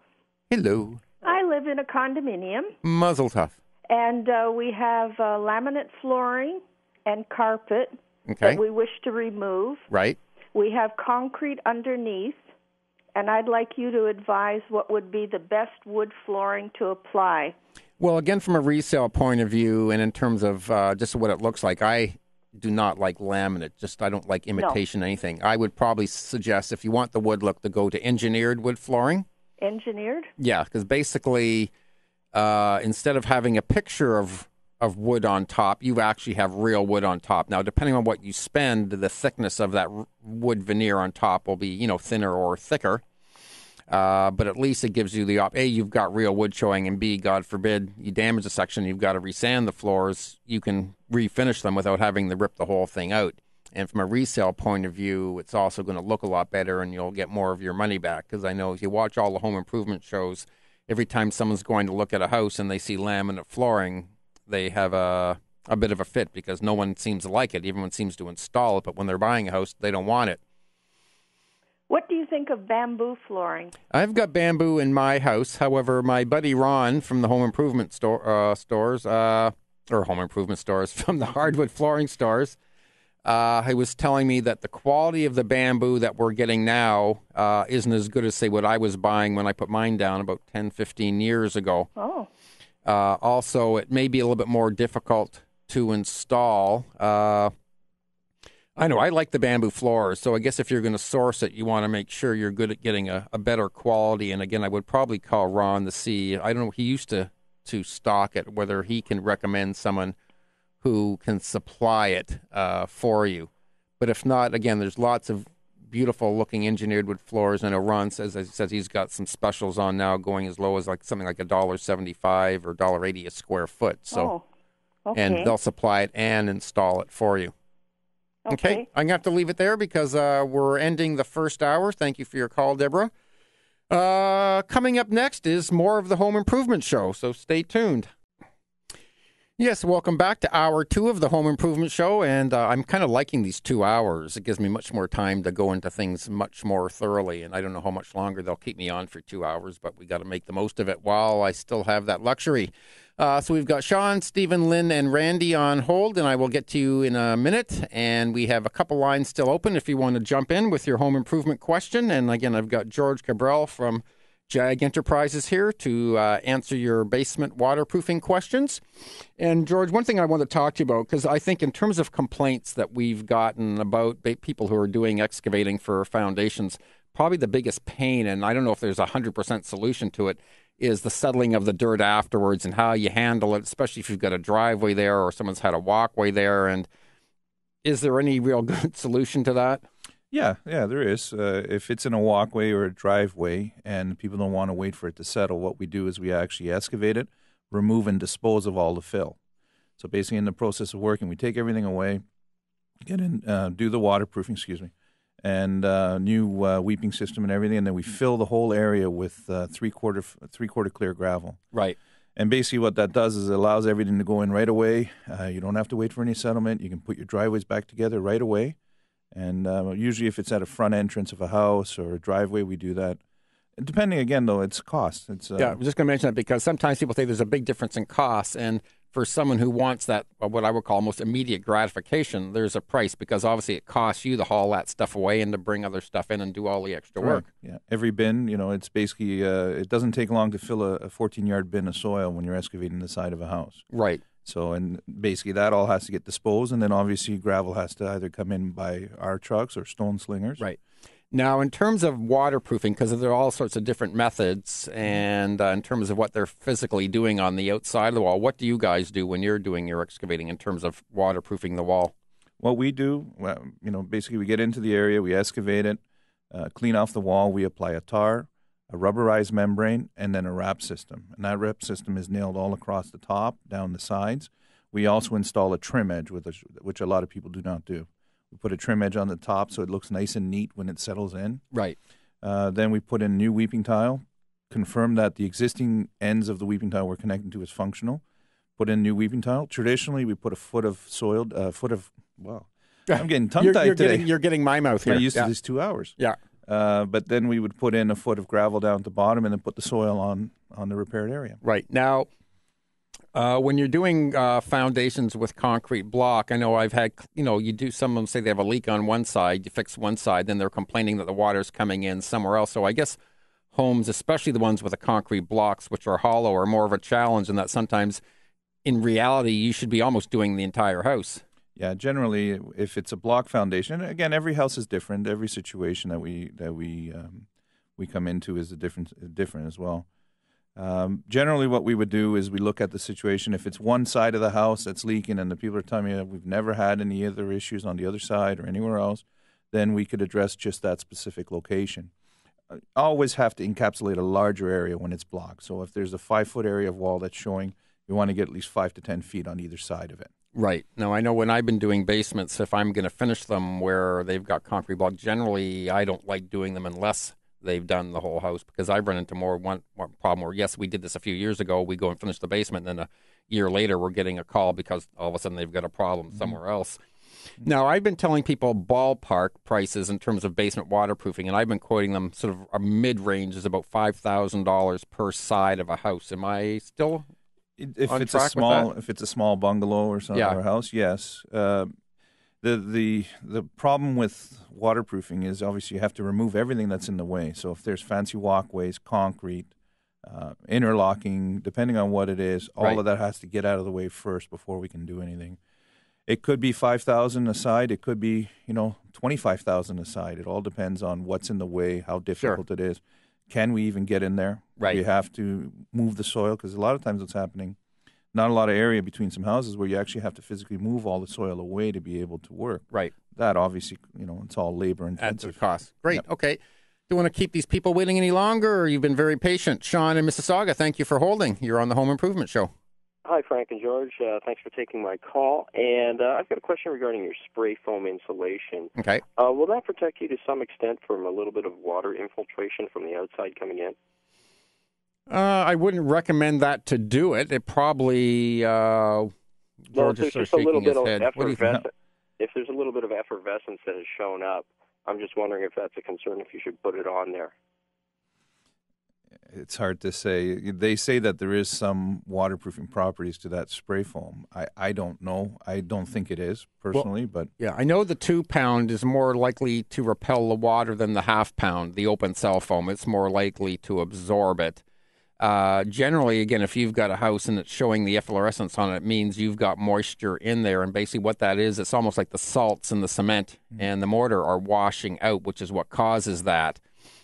Hello. I live in a condominium. Muzzle tough. And we have laminate flooring and carpet. Okay. That we wish to remove. Right. We have concrete underneath, and I'd like you to advise what would be the best wood flooring to apply. Well, again, from a resale point of view, and in terms of just what it looks like, I do not like laminate. I don't like imitation anything. I would probably suggest, if you want the wood look, to go to engineered wood flooring. Engineered? Yeah, because basically, instead of having a picture of wood on top, you actually have real wood on top. Now, depending on what you spend, the thickness of that wood veneer on top will be, thinner or thicker. But at least it gives you the A, you've got real wood showing, and B, God forbid, you damage a section, you've got to resand the floors, you can refinish them without having to rip the whole thing out. And from a resale point of view, it's also going to look a lot better, and you'll get more of your money back. Because I know if you watch all the home improvement shows, every time someone's going to look at a house and they see laminate flooring, they have a bit of a fit because no one seems to like it. Everyone seems to install it, but when they're buying a house, they don't want it. What do you think of bamboo flooring? I've got bamboo in my house. However, my buddy Ron from the home improvement stores, from the hardwood flooring stores, he was telling me that the quality of the bamboo that we're getting now isn't as good as, say, what I was buying when I put mine down about 10, 15 years ago. Oh. Also, it may be a little bit more difficult to install. I know I like the bamboo floors, so I guess if you're going to source it, you want to make sure you're good at getting a better quality. And again, I would probably call Ron to see. I don't know. He used to stock it. Whether he can recommend someone who can supply it for you. But if not, again, there's lots of beautiful looking engineered wood floors. I know Ron says he's got some specials on now, going as low as something like $1.75 or $1.80 a square foot. So, okay. And they'll supply it and install it for you. Okay. I'm going to have to leave it there because we're ending the first hour. Thank you for your call, Deborah. Coming up next is more of the Home Improvement Show, so stay tuned. Yes, welcome back to Hour 2 of the Home Improvement Show, and I'm kind of liking these 2 hours. It gives me much more time to go into things much more thoroughly, and I don't know how much longer they'll keep me on for 2 hours, but we got to make the most of it while I still have that luxury. So we've got Sean, Stephen, Lynn, and Randy on hold, and I will get to you in a minute, and we have a couple lines still open if you want to jump in with your home improvement question. And again, I've got George Cabral from JAGG Enterprises here to answer your basement waterproofing questions. And George, one thing I want to talk to you about, because I think in terms of complaints that we've gotten about people who are doing excavating for foundations, probably the biggest pain, and I don't know if there's a 100% solution to it, is the settling of the dirt afterwards and how you handle it, especially if you've got a driveway there or someone's had a walkway there. And is there any real good solution to that? Yeah, there is. If it's in a walkway or a driveway and people don't want to wait for it to settle, what we do is we actually excavate it, remove and dispose of all the fill. So basically in the process of working, we take everything away, get in, do the waterproofing, and new weeping system and everything, and then we fill the whole area with three-quarter clear gravel. Right. And basically what that does is it allows everything to go in right away. You don't have to wait for any settlement. You can put your driveways back together right away. And usually if it's at a front entrance of a house or a driveway, we do that. Depending, again, though, it's cost. Yeah, I'm just going to mention that because sometimes people say there's a big difference in costs. And for someone who wants that, what I would call almost immediate gratification, there's a price because obviously it costs you to haul that stuff away and to bring other stuff in and do all the extra work. Yeah, every bin, it's basically, it doesn't take long to fill a 14-yard bin of soil when you're excavating the side of a house. Right. So, and basically that all has to get disposed, and then obviously gravel has to either come in by our trucks or stone slingers. Right. Now, in terms of waterproofing, because there are all sorts of different methods, and in terms of what they're physically doing on the outside of the wall, what do you guys do when you're doing your excavating in terms of waterproofing the wall? What we do, basically we get into the area, we excavate it, clean off the wall, we apply a tar, a rubberized membrane, and then a wrap system. And that wrap system is nailed all across the top, down the sides. We also install a trim edge, which a lot of people do not do. We put a trim edge on the top so it looks nice and neat when it settles in. Right. Then we put in new weeping tile, confirm that the existing ends of the weeping tile we're connecting to is functional, put in new weeping tile. Traditionally, we put a foot of soiled, wow. I'm getting tongue-tied today. You're getting my mouth here. I'm used to this 2 hours. Yeah. But then we would put in a foot of gravel down at the bottom and then put the soil on the repaired area. Right. Now, when you're doing foundations with concrete block, I know I've had, you do, some of them say they have a leak on one side, you fix one side, then they're complaining that the water's coming in somewhere else. So I guess homes, especially the ones with the concrete blocks, which are hollow, are more of a challenge, and that sometimes in reality you should be almost doing the entire house. Yeah, generally, if it's a block foundation, and again, every house is different. Every situation that we come into is different as well. Generally, what we would do is we look at the situation. If it's one side of the house that's leaking, and the people are telling me that we've never had any other issues on the other side or anywhere else, then we could address just that specific location. Always have to encapsulate a larger area when it's blocked. So if there's a 5-foot area of wall that's showing, you want to get at least 5 to 10 feet on either side of it. Right. Now, I know when I've been doing basements, if I'm going to finish them where they've got concrete block, generally I don't like doing them unless they've done the whole house, because I've run into one problem where, yes, we did this a few years ago. We go and finish the basement, and then a year later we're getting a call because all of a sudden they've got a problem somewhere else. Now, I've been telling people ballpark prices in terms of basement waterproofing, and I've been quoting them sort of a mid-range is about $5,000 per side of a house. Am I still if on it's track a small with that? if it's a small bungalow or something or house, yes. The problem with waterproofing is obviously you have to remove everything that's in the way. So if there's fancy walkways, concrete, interlocking, depending on what it is, all of that has to get out of the way first before we can do anything. It could be $5,000 a side. It could be $25,000 a side. It all depends on what's in the way, how difficult it is. Can we even get in there? Right. We have to move the soil, because a lot of times what's happening, not a lot of area between some houses where you actually have to physically move all the soil away to be able to work. Right. That obviously, it's all labor intensive. Adds a cost. Great. Yep. Okay. Don't want to keep these people waiting any longer, or you've been very patient. Sean in Mississauga, thank you for holding. You're on the Home Improvement Show. Hi, Frank and George. Thanks for taking my call. And I've got a question regarding your spray foam insulation. Okay. Will that protect you to some extent from a little bit of water infiltration from the outside coming in? I wouldn't recommend that to do it. It probably George is sort of shaking his head. What do you think? If there's a little bit of effervescence that has shown up, I'm just wondering if that's a concern, if you should put it on there. It's hard to say. They say that there is some waterproofing properties to that spray foam. I don't know. I don't think it is, personally. But yeah, I know the 2-pound is more likely to repel the water than the 1/2 pound, the open cell foam. It's more likely to absorb it. Generally, again, if you've got a house and it's showing the efflorescence on it, it means you've got moisture in there. And basically what that is, it's almost like the salts in the cement and the mortar are washing out, which is what causes that.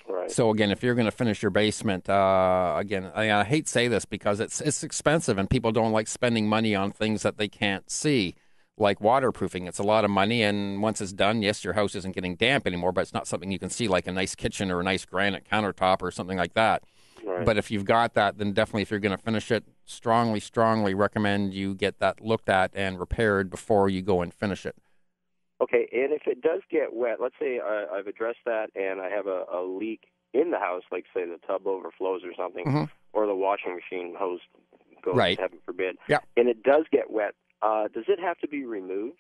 Right. So, again, if you're going to finish your basement, again, I hate to say this because it's expensive and people don't like spending money on things that they can't see, like waterproofing. It's a lot of money, and once it's done, yes, your house isn't getting damp anymore, but it's not something you can see like a nice kitchen or a nice granite countertop or something like that. Right. But if you've got that, then definitely if you're going to finish it, strongly recommend you get that looked at and repaired before you go and finish it. Okay, and if it does get wet, let's say I've addressed that and I have a leak in the house, like say the tub overflows or something, or the washing machine hose goes, right. heaven forbid, yeah. and it does get wet, does it have to be removed?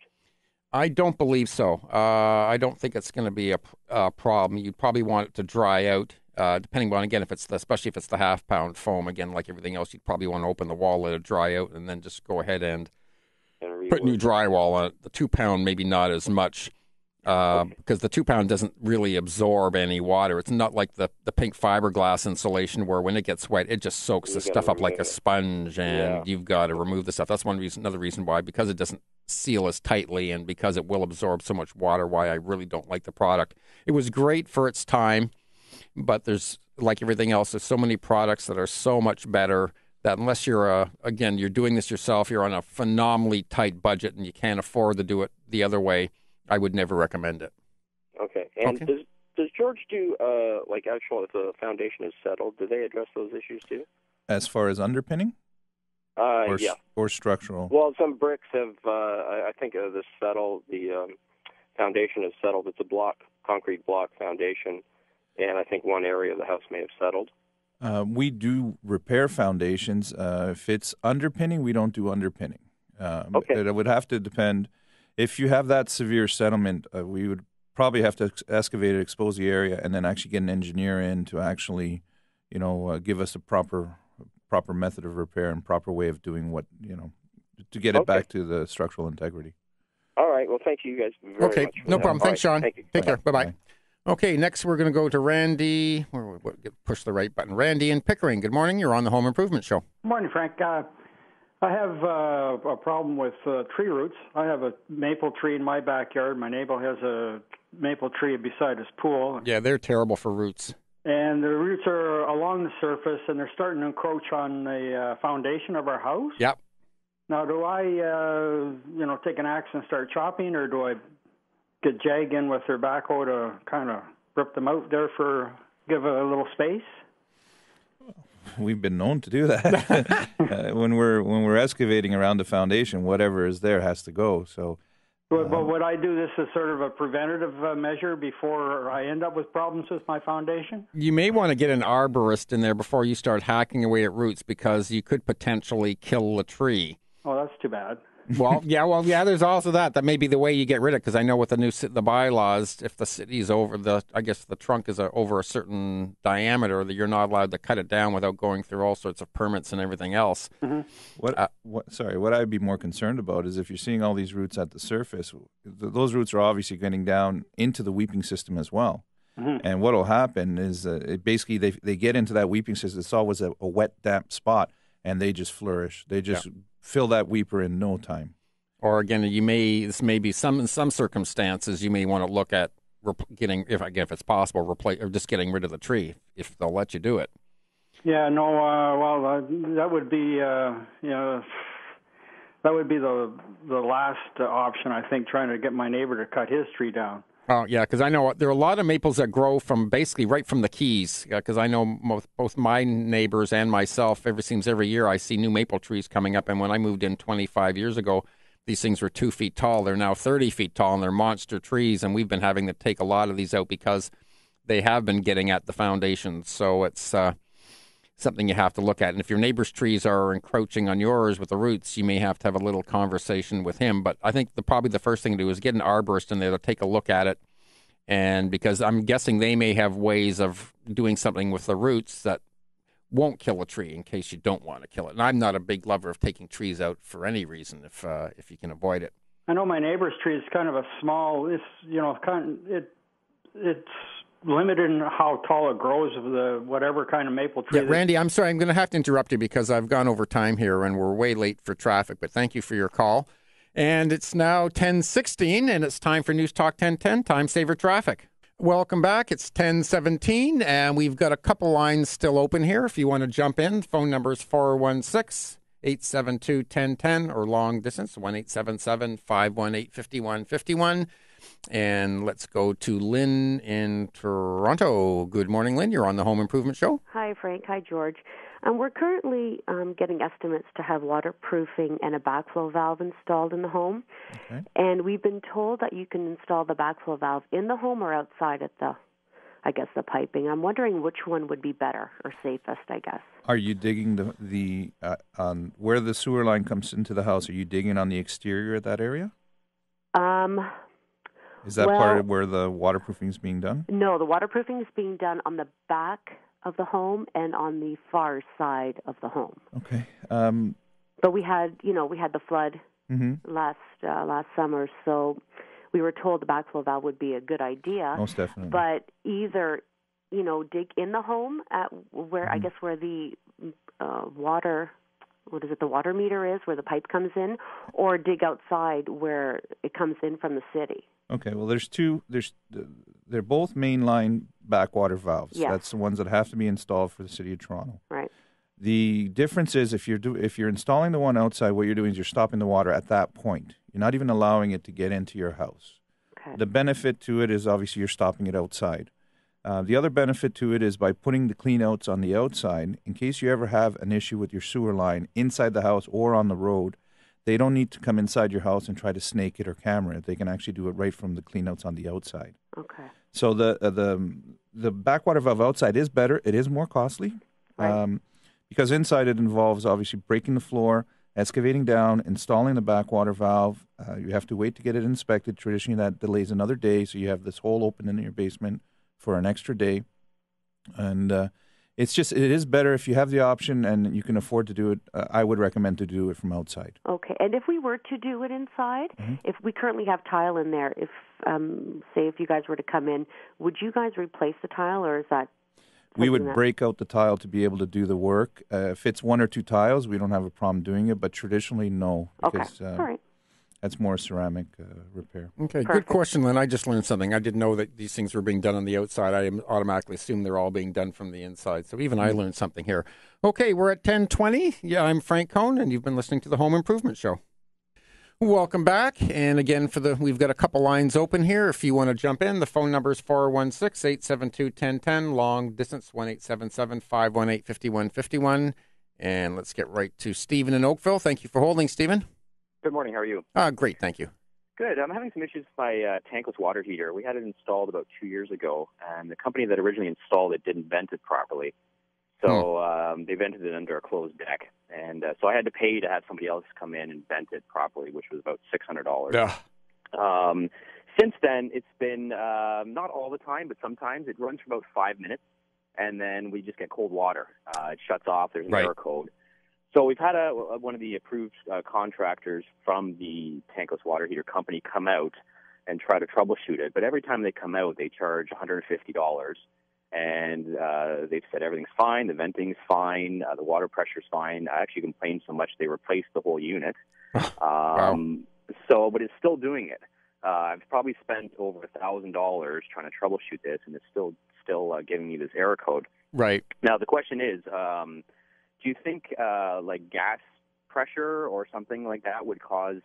I don't believe so. I don't think it's going to be a problem. You'd probably want it to dry out, depending on, again, especially if it's the half-pound foam. Again, like everything else, you'd probably want to open the wall, let it dry out, and then just go ahead and put new drywall on it. The 2-pound, maybe not as much, because the 2-pound doesn't really absorb any water. It's not like the pink fiberglass insulation where when it gets wet, it just soaks the stuff up like a sponge, and you've got to remove the stuff. That's another reason why, because it doesn't seal as tightly and because it will absorb so much water, why I really don't like the product. It was great for its time, but there's, like everything else, there's so many products that are so much better that unless you're, you're doing this yourself, you're on a phenomenally tight budget and you can't afford to do it the other way, I would never recommend it. Okay. And does George do, if the foundation is settled, do they address those issues too? As far as underpinning? Or structural? Well, some bricks have, I think, the foundation is settled. It's a concrete block foundation, and I think one area of the house may have settled. We do repair foundations. If it's underpinning, we don't do underpinning. It would have to depend. If you have that severe settlement, we would probably have to excavate it, expose the area, and then actually get an engineer in to actually, give us a proper method of repair and proper way of doing to get it back to the structural integrity. All right. Well, thank you guys very much. Okay, no problem. Thanks, Sean. Thank you. Take care. Bye-bye. Okay, next we're going to go to Randy. Push the right button. Randy in Pickering. Good morning. You're on the Home Improvement Show. Good morning, Frank. I have a problem with tree roots. I have a maple tree in my backyard. My neighbor has a maple tree beside his pool. Yeah, they're terrible for roots. And the roots are along the surface, and they're starting to encroach on the foundation of our house. Yep. Now, do I, take an axe and start chopping, or do I get JAGG in with their backhoe to kind of rip them out there give a little space? We've been known to do that. When we're excavating around the foundation, whatever is there has to go. So. But would I do this as sort of a preventative measure before I end up with problems with my foundation? You may want to get an arborist in there before you start hacking away at roots, because you could potentially kill the tree. Oh, that's too bad. Well, there's also that. That may be the way you get rid of it, because I know with the bylaws, if the city's over the trunk is over a certain diameter, that you're not allowed to cut it down without going through all sorts of permits and everything else. Mm-hmm. What I'd be more concerned about is if you're seeing all these roots at the surface, those roots are obviously getting down into the weeping system as well. Mm-hmm. And what will happen is basically they get into that weeping system. It's always a wet, damp spot, and they just flourish. They just fill that weeper in no time. Or again, in some circumstances, you may want to look at if it's possible, replace or just getting rid of the tree if they'll let you do it. Yeah, no. That would be the last option, I think, trying to get my neighbor to cut his tree down. Oh, yeah, because I know there are a lot of maples that grow from basically right from the keys, because I know both my neighbors and myself, every year I see new maple trees coming up. And when I moved in 25 years ago, these things were 2 feet tall. They're now 30 feet tall, and they're monster trees. And we've been having to take a lot of these out because they have been getting at the foundations. So it's something you have to look at. And if your neighbor's trees are encroaching on yours with the roots, you may have to have a little conversation with him. But I think probably the first thing to do is get an arborist in there to take a look at it. And because I'm guessing they may have ways of doing something with the roots that won't kill a tree in case you don't want to kill it. And I'm not a big lover of taking trees out for any reason if you can avoid it. I know my neighbor's tree is kind of a small. It's limited in how tall it grows of the whatever kind of maple tree. Yeah, Randy, I'm sorry. I'm going to have to interrupt you because I've gone over time here and we're way late for traffic. But thank you for your call. And it's now 10:16, and it's time for News Talk 1010, Time Saver Traffic. Welcome back. It's 10:17, and we've got a couple lines still open here. If you want to jump in, phone number is 416-872-1010, or long distance, 1-877-518-5151. And let's go to Lynn in Toronto. Good morning, Lynn. You're on the Home Improvement Show. Hi, Frank. Hi, George. We're currently getting estimates to have waterproofing and a backflow valve installed in the home. Okay. And we've been told that you can install the backflow valve in the home or outside at the I guess, the piping. I'm wondering which one would be better or safest, I guess. Are you digging the on where the sewer line comes into the house? Are you digging on the exterior of that area? Is that part of where the waterproofing is being done? No, the waterproofing is being done on the back of the home and on the far side of the home. Okay. But we had the flood last summer, so we were told the backflow valve would be a good idea. Most definitely. But either, dig in the home at where I guess where the water, the water meter is, where the pipe comes in, or dig outside where it comes in from the city. Okay. Well, they're both mainline backwater valves. Yes. That's the ones that have to be installed for the City of Toronto. Right. The difference is if you're installing the one outside, what you're doing is you're stopping the water at that point. You're not even allowing it to get into your house. Okay. The benefit to it is obviously you're stopping it outside. The other benefit to it is by putting the clean outs on the outside, in case you ever have an issue with your sewer line inside the house or on the road, they don't need to come inside your house and try to snake it or camera it. They can actually do it right from the clean outs on the outside. Okay. So the backwater valve outside is better. It is more costly. Right. Because inside it involves obviously breaking the floor, excavating down, installing the backwater valve. You have to wait to get it inspected. Traditionally, that delays another day, so you have this hole open in your basement for an extra day. And it is better if you have the option and you can afford to do it. I would recommend to do it from outside. Okay. And if we were to do it inside, if we currently have tile in there, if you guys were to come in, would you guys replace the tile, or is that? We would break out the tile to be able to do the work. If it's one or two tiles, we don't have a problem doing it, but traditionally, no. Because, okay. All right. That's more ceramic repair. Okay, good question, Lynn. I just learned something. I didn't know that these things were being done on the outside. I automatically assumed they're all being done from the inside. So even I learned something here. Okay, we're at 10:20. Yeah, I'm Frank Cohn, and you've been listening to the Home Improvement Show. Welcome back. And again, we've got a couple lines open here. If you want to jump in, the phone number is 416-872-1010, long distance 1-877-518-5151. And let's get right to Stephen in Oakville. Thank you for holding, Stephen. Good morning. How are you? Great, thank you. Good. I'm having some issues with my tankless water heater. We had it installed about 2 years ago, and the company that originally installed it didn't vent it properly. So they vented it under a closed deck. And so I had to pay to have somebody else come in and vent it properly, which was about $600. Since then, it's been not all the time, but sometimes it runs for about 5 minutes, and then we just get cold water. It shuts off. There's an error code. So we've had one of the approved contractors from the tankless water heater company come out and try to troubleshoot it. But every time they come out, they charge $150. And they've said everything's fine, the venting's fine, the water pressure's fine. I actually complained so much they replaced the whole unit. Wow. But it's still doing it. I've probably spent over $1,000 trying to troubleshoot this, and it's still giving me this error code. Right. Now, the question is, do you think like gas pressure or something like that would cause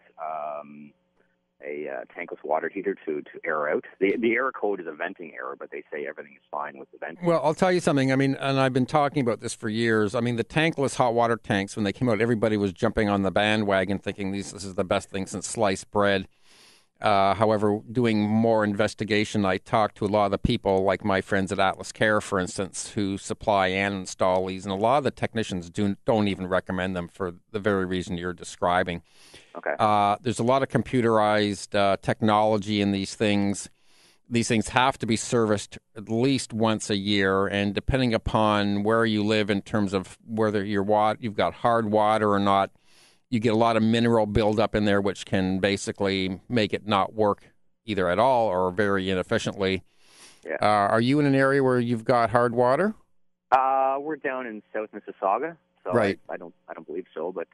a tankless water heater to error out? The error code is a venting error, but they say everything is fine with the venting. Well, I'll tell you something. I mean, and I've been talking about this for years. I mean, the tankless hot water tanks, when they came out, everybody was jumping on the bandwagon thinking this is the best thing since sliced bread. However, doing more investigation, I talked to a lot of the people, like my friends at Atlas Care, for instance, who supply and install these, and a lot of the technicians don't even recommend them for the very reason you're describing. Okay. There's a lot of computerized technology in these things. These things have to be serviced at least once a year, and depending upon where you live in terms of whether you've got hard water or not, you get a lot of mineral buildup in there, which can basically make it not work either at all or very inefficiently. Yeah. Are you in an area where you've got hard water? We're down in South Mississauga, so right. I don't believe so, but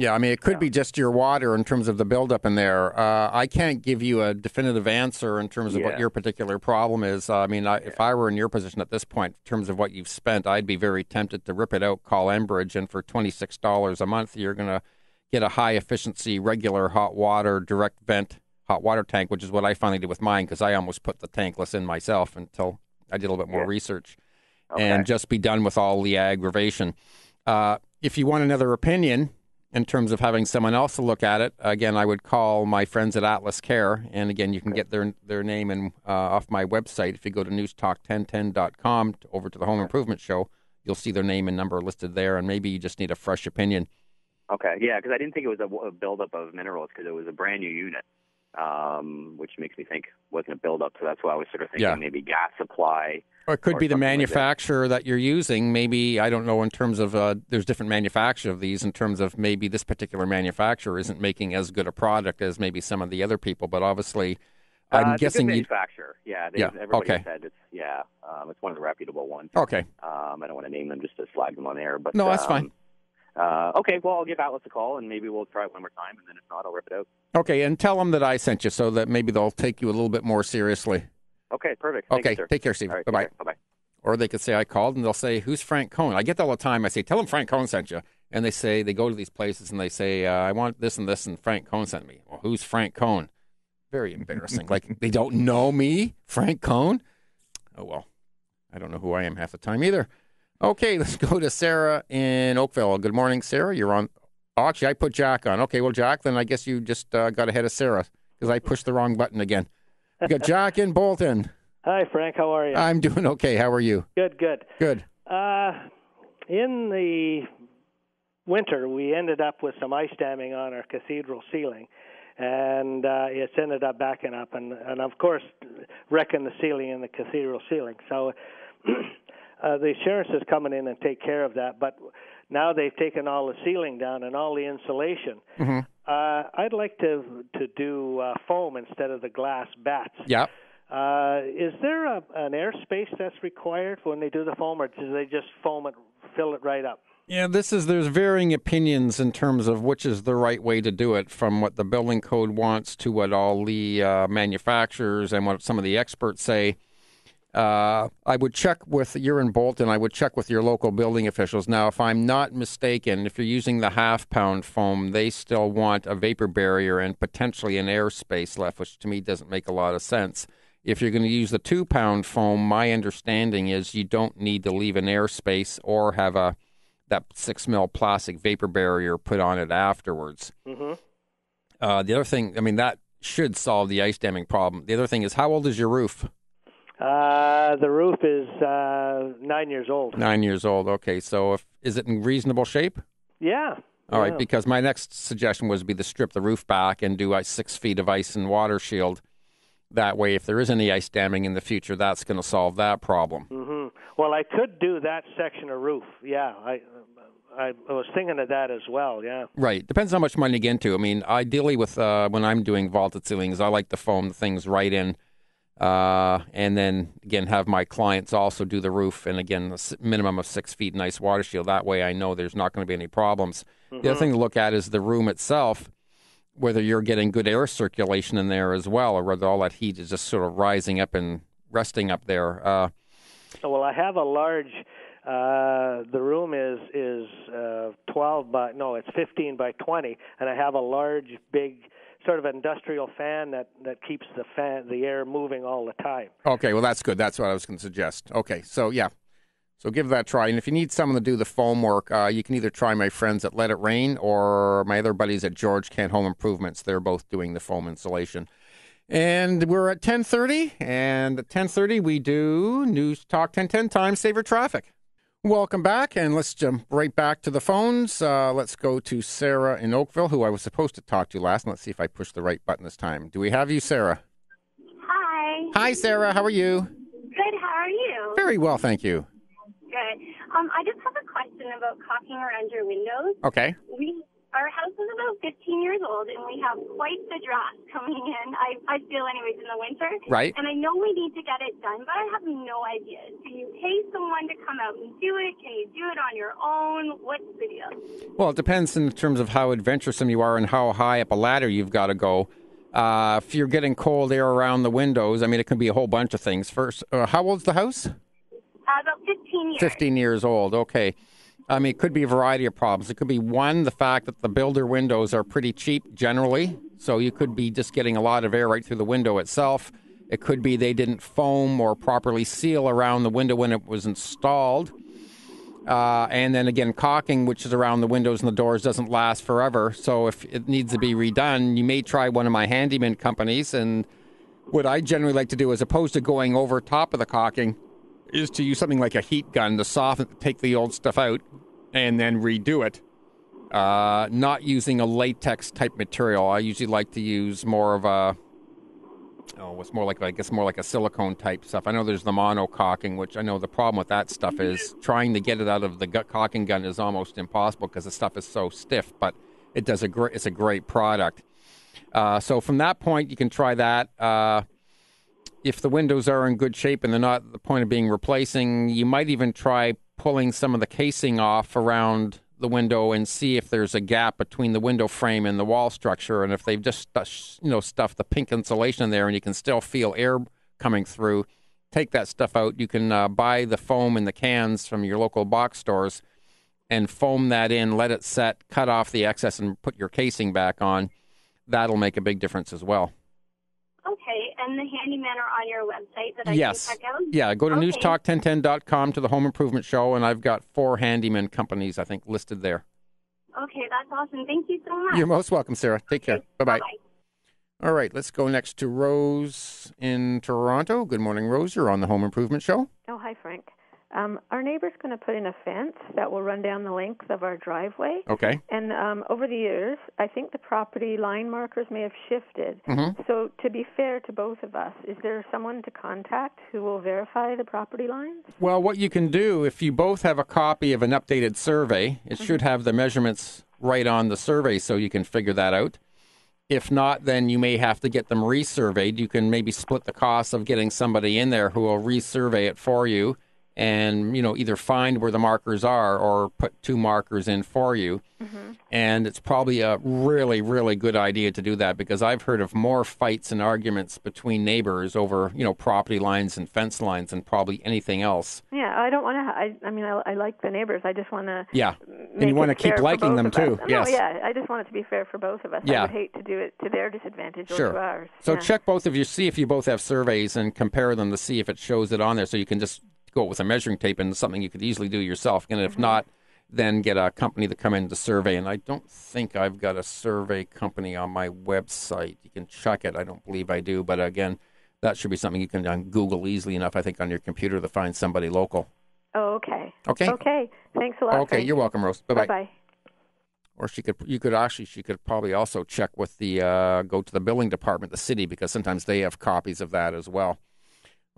yeah, I mean, it could be just your water in terms of the buildup in there. I can't give you a definitive answer in terms of what your particular problem is. I mean, if I were in your position at this point, in terms of what you've spent, I'd be very tempted to rip it out, call Enbridge, and for $26 a month, you're going to get a high-efficiency, regular hot water, direct vent hot water tank, which is what I finally did with mine because I almost put the tankless in myself until I did a little bit more research and just be done with all the aggravation. If you want another opinion, in terms of having someone else to look at it, again, I would call my friends at Atlas Care. And again, you can get their name and off my website. If you go to newstalk1010.com over to the Home Improvement Show, you'll see their name and number listed there. And maybe you just need a fresh opinion. Okay, yeah, because I didn't think it was a buildup of minerals because it was a brand new unit, which makes me think it wasn't a buildup. So that's why I was sort of thinking maybe gas supply. Or it could be the manufacturer that you're using. Maybe, I don't know, in terms of, there's different manufacturers of these, in terms of maybe this particular manufacturer isn't making as good a product as maybe some of the other people. But obviously, I'm guessing it's a good manufacturer. Everybody said it's, it's one of the reputable ones. Okay. I don't want to name them just to flag them on air. But, no, that's fine. Okay, well, I'll give Atlas a call, and maybe we'll try it one more time, and then if not, I'll rip it out. Okay, and tell them that I sent you so that maybe they'll take you a little bit more seriously. Okay, perfect. Okay, Thank you, sir. Take care, Steve. Right, bye-bye. Bye-bye. Or they could say I called, and they'll say, who's Frank Cohn? I get that all the time. I say, tell them Frank Cohn sent you. And they say, they go to these places, and they say, I want this and this, and Frank Cohn sent me. Well, who's Frank Cohn? Very embarrassing. Like, they don't know me, Frank Cohn? Oh, well, I don't know who I am half the time either. Okay, let's go to Sarah in Oakville. Good morning, Sarah. You're on. Oh, actually, I put Jack on. Okay, well, Jack, then I guess you just got ahead of Sarah because I pushed the wrong button again. We got Jack in Bolton. Hi, Frank. How are you? I'm doing okay. How are you? Good. Good. In the winter, we ended up with some ice damming on our cathedral ceiling, and it's ended up backing up and of course, wrecking the ceiling in the cathedral ceiling. So the insurance is coming in and take care of that, but now they've taken all the ceiling down and all the insulation. Mm-hmm. I'd like to do foam instead of the glass bats. Yeah. Is there an airspace that's required when they do the foam, or do they just foam it, fill it right up? Yeah, there's varying opinions in terms of which is the right way to do it, from what the building code wants to what all the manufacturers and what some of the experts say. I would check with, you're in Bolton, I would check with your local building officials. Now, if I'm not mistaken, if you're using the half-pound foam, they still want a vapor barrier and potentially an airspace left, which to me doesn't make a lot of sense. If you're going to use the 2-pound foam, my understanding is you don't need to leave an airspace or have that 6 mil plastic vapor barrier put on it afterwards. Mm-hmm. The other thing, I mean, that should solve the ice damming problem. The other thing is, how old is your roof? The roof is 9 years old. 9 years old. Okay, so is it in reasonable shape? Yeah. All right, because my next suggestion was to strip the roof back and do 6 feet of ice and water shield. That way, if there is any ice damming in the future, that's going to solve that problem. Mm-hmm. Well, I could do that section of roof. Yeah, I was thinking of that as well. Yeah. Right. Depends how much money you get into. I mean, ideally, with when I'm doing vaulted ceilings, I like to foam things right in. And then, again, have my clients also do the roof, and again, a minimum of 6 feet nice water shield. That way I know there's not going to be any problems. Mm-hmm. The other thing to look at is the room itself, whether you're getting good air circulation in there as well, or whether all that heat is just sort of rising up and resting up there. Well, I have a large, the room is 15 by 20, and I have a large, big sort of industrial fan that keeps the air moving all the time. Okay, well, that's good. That's what I was going to suggest. Okay, so yeah. So give that a try. And if you need someone to do the foam work, you can either try my friends at Let It Rain or my other buddies at George Kent Home Improvements. They're both doing the foam insulation. And we're at 10:30, and at 10:30 we do News Talk 1010 Time Saver Traffic. Welcome back, and let's jump right back to the phones. Let's go to Sarah in Oakville, who I was supposed to talk to last. Let's see if I push the right button this time. Do we have you, Sarah? Hi. Hi, Sarah. How are you? Good. How are you? Very well, thank you. Good. I just have a question about caulking around your windows. Okay. Our house is about 15 years old, and we have quite the draft coming in, I feel anyways, in the winter. Right. And I know we need to get it done, but I have no idea. Do you pay someone to come out and do it? Can you do it on your own? What's the deal? Well, it depends in terms of how adventuresome you are and how high up a ladder you've got to go. If you're getting cold air around the windows, I mean, it can be a whole bunch of things. First, how old's the house? About 15 years. 15 years old, okay. I mean, it could be a variety of problems. It could be, one, the fact that the builder windows are pretty cheap generally, so you could be just getting a lot of air right through the window itself. It could be they didn't foam or properly seal around the window when it was installed. And then again, caulking, which is around the windows and the doors, doesn't last forever. So if it needs to be redone, you may try one of my handyman companies. And what I generally like to do, as opposed to going over top of the caulking, is to use something like a heat gun to soften, take the old stuff out, and then redo it. Not using a latex type material. I usually like to use more of a, what's more like, I guess more like a silicone type stuff. I know there's the mono caulking, which I know the problem with that stuff is trying to get it out of the caulking gun is almost impossible because the stuff is so stiff, but it's a great product. So from that point, you can try that. If the windows are in good shape and they're not at the point of being replacing, you might even try pulling some of the casing off around the window and see if there's a gap between the window frame and the wall structure. And if they've just stuffed the pink insulation in there and you can still feel air coming through, take that stuff out. You can buy the foam in the cans from your local box stores and foam that in, let it set, cut off the excess and put your casing back on. That'll make a big difference as well. Okay, and the handymen are on your website that I Yes. can check out? Yeah, go to newstalk1010.com to the Home Improvement Show, and I've got 4 handyman companies, I think, listed there. Okay, that's awesome. Thank you so much. You're most welcome, Sarah. Take care. Bye-bye. Bye-bye. All right, let's go next to Rose in Toronto. Good morning, Rose. You're on the Home Improvement Show. Oh, hi, Frank. Our neighbor's going to put in a fence that will run down the length of our driveway. Okay. And over the years, I think the property line markers may have shifted. Mm-hmm. So to be fair to both of us, is there someone to contact who will verify the property lines? Well, what you can do, if you both have a copy of an updated survey, it should have the measurements right on the survey so you can figure that out. If not, then you may have to get them resurveyed. You can maybe split the cost of getting somebody in there who will resurvey it for you and, either find where the markers are or put 2 markers in for you. Mm-hmm. And it's probably a really, really good idea to do that because I've heard of more fights and arguments between neighbors over, property lines and fence lines than probably anything else. Yeah, I don't want to, I like the neighbors. I just want to and you want to keep liking them too. Yes. No, yeah, I just want it to be fair for both of us. Yeah. I would hate to do it to their disadvantage or Sure. to ours. So check both of you, see if you both have surveys and compare them to see if it shows it on there so you can just go with a measuring tape and something you could easily do yourself. And if not, then get a company to come in to survey. And I don't think I've got a survey company on my website. You can check it. I don't believe I do. But again, that should be something you can Google easily enough, I think, on your computer to find somebody local. Oh, okay. Okay. Okay. Thanks a lot. Okay, Frank. you're welcome, Rose. Bye-bye. Bye-bye. Or she could probably also check with go to the billing department, the city, because sometimes they have copies of that as well.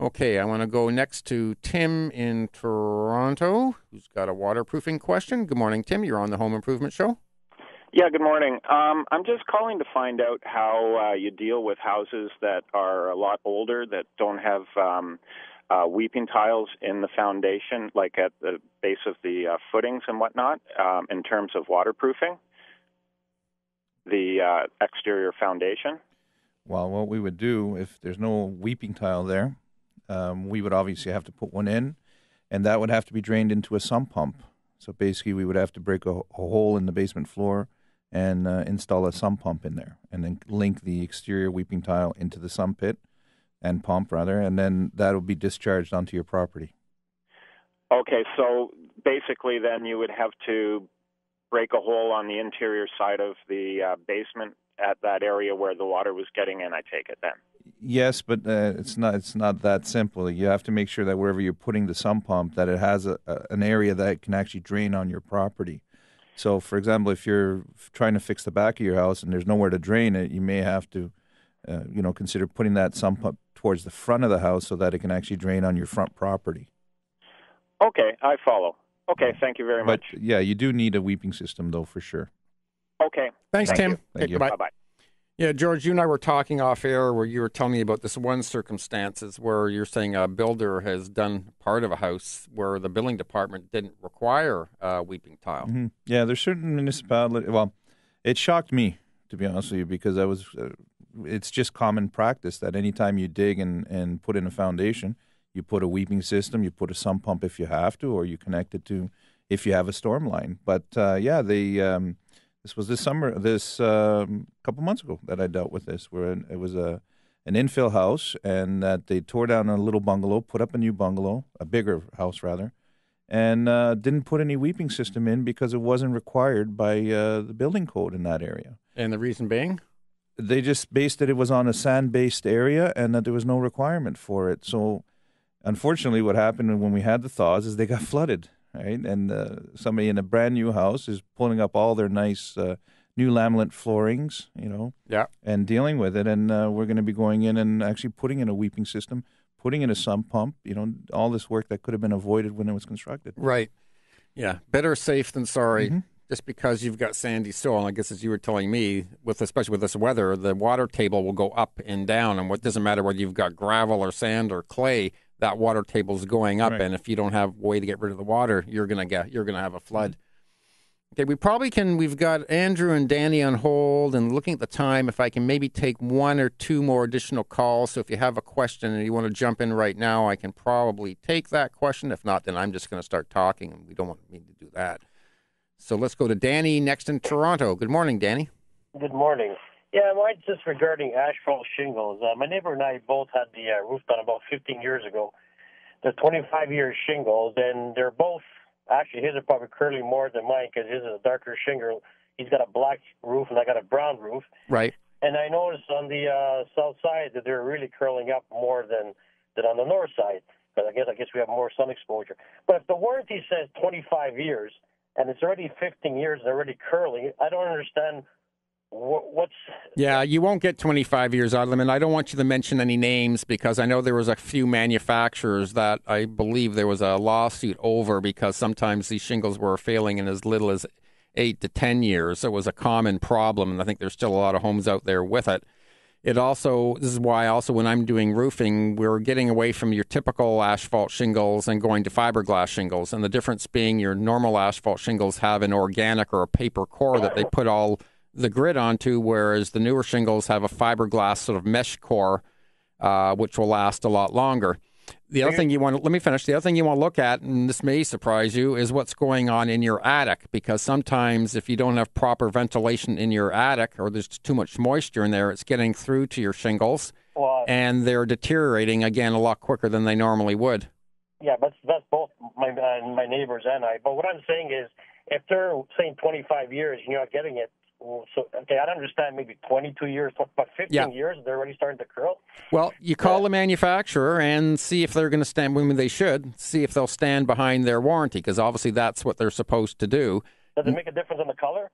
Okay, I want to go next to Tim in Toronto, who's got a waterproofing question. Good morning, Tim. You're on the Home Improvement Show. Yeah, good morning. I'm just calling to find out how you deal with houses that are a lot older, that don't have weeping tiles in the foundation, like at the base of the footings and whatnot, in terms of waterproofing the exterior foundation. Well, what we would do, if there's no weeping tile there, we would obviously have to put one in, and that would have to be drained into a sump pump. So basically, we would have to break a hole in the basement floor and install a sump pump in there, and then link the exterior weeping tile into the sump pit and pump, rather, and then that will be discharged onto your property. Okay, so basically then you would have to break a hole on the interior side of the basement at that area where the water was getting in, I take it then. Yes, but it's not that simple. You have to make sure that wherever you're putting the sump pump, that it has an area that can actually drain on your property. So, for example, if you're trying to fix the back of your house and there's nowhere to drain it, you may have to, consider putting that sump pump towards the front of the house so that it can actually drain on your front property. Okay, I follow. Okay, thank you very much. But, yeah, you do need a weeping system, though, for sure. Okay. Thanks, Tim. Thank you. Bye-bye. Yeah, George, you and I were talking off air where you were telling me about this one circumstances where you're saying a builder has done part of a house where the building department didn't require a weeping tile. Mm-hmm. Yeah, there's certain municipalities. Well, it shocked me, to be honest with you, because I was. It's just common practice that anytime you dig and put in a foundation, you put a weeping system, you put a sump pump if you have to, or you connect it to if you have a storm line. But they. This was this summer, couple months ago that I dealt with this, where it was an infill house, and that they tore down a little bungalow, put up a new bungalow, a bigger house rather, and didn't put any weeping system in because it wasn't required by the building code in that area. And the reason being? They just based it was on a sand-based area and that there was no requirement for it. So unfortunately what happened when we had the thaws is they got flooded, right? And somebody in a brand new house is pulling up all their nice new laminate floorings, and dealing with it. And we're going to be going in and actually putting in a weeping system, putting in a sump pump, all this work that could have been avoided when it was constructed. Right. Yeah. Better safe than sorry. Mm-hmm. Just because you've got sandy soil, I guess as you were telling me, especially with this weather, the water table will go up and down, and what doesn't matter whether you've got gravel or sand or clay, that water table is going up, and if you don't have a way to get rid of the water, you're gonna have a flood. Okay, we've got Andrew and Danny on hold, and looking at the time, if I can maybe take one or two more additional calls. So if you have a question and you want to jump in right now, I can probably take that question. If not, then I'm just going to start talking, and we don't want me to do that. So let's go to Danny next in Toronto. Good morning, Danny. Good morning. Yeah, mine's just regarding asphalt shingles. My neighbor and I both had the roof done about 15 years ago. They're 25-year shingles, and they're both, actually his are probably curling more than mine because his is a darker shingle. He's got a black roof, and I got a brown roof. Right. And I noticed on the south side that they're really curling up more than on the north side, because I guess we have more sun exposure. But if the warranty says 25 years, and it's already 15 years and already curling, I don't understand what's... Yeah, you won't get 25 years out of them, and I don't want you to mention any names because I know there was a few manufacturers that I believe there was a lawsuit over because sometimes these shingles were failing in as little as 8 to 10 years. It was a common problem, and I think there's still a lot of homes out there with it. This is why also when I'm doing roofing, we're getting away from your typical asphalt shingles and going to fiberglass shingles. And the difference being your normal asphalt shingles have an organic or a paper core that they put all the grit onto, whereas the newer shingles have a fiberglass sort of mesh core, which will last a lot longer. The other thing let me finish. The other thing you want to look at, and this may surprise you, is what's going on in your attic. Because sometimes if you don't have proper ventilation in your attic or there's too much moisture in there, it's getting through to your shingles, and they're deteriorating, again, a lot quicker than they normally would. Yeah, that's both my neighbors and I. But what I'm saying is, if they're saying 25 years and you're not getting it, so, okay, I understand maybe 22 years, but 15 years, they're already starting to curl? Well, you call the manufacturer and see if they're going to stand, they should, see if they'll stand behind their warranty, because obviously that's what they're supposed to do. Does it make a difference in the color?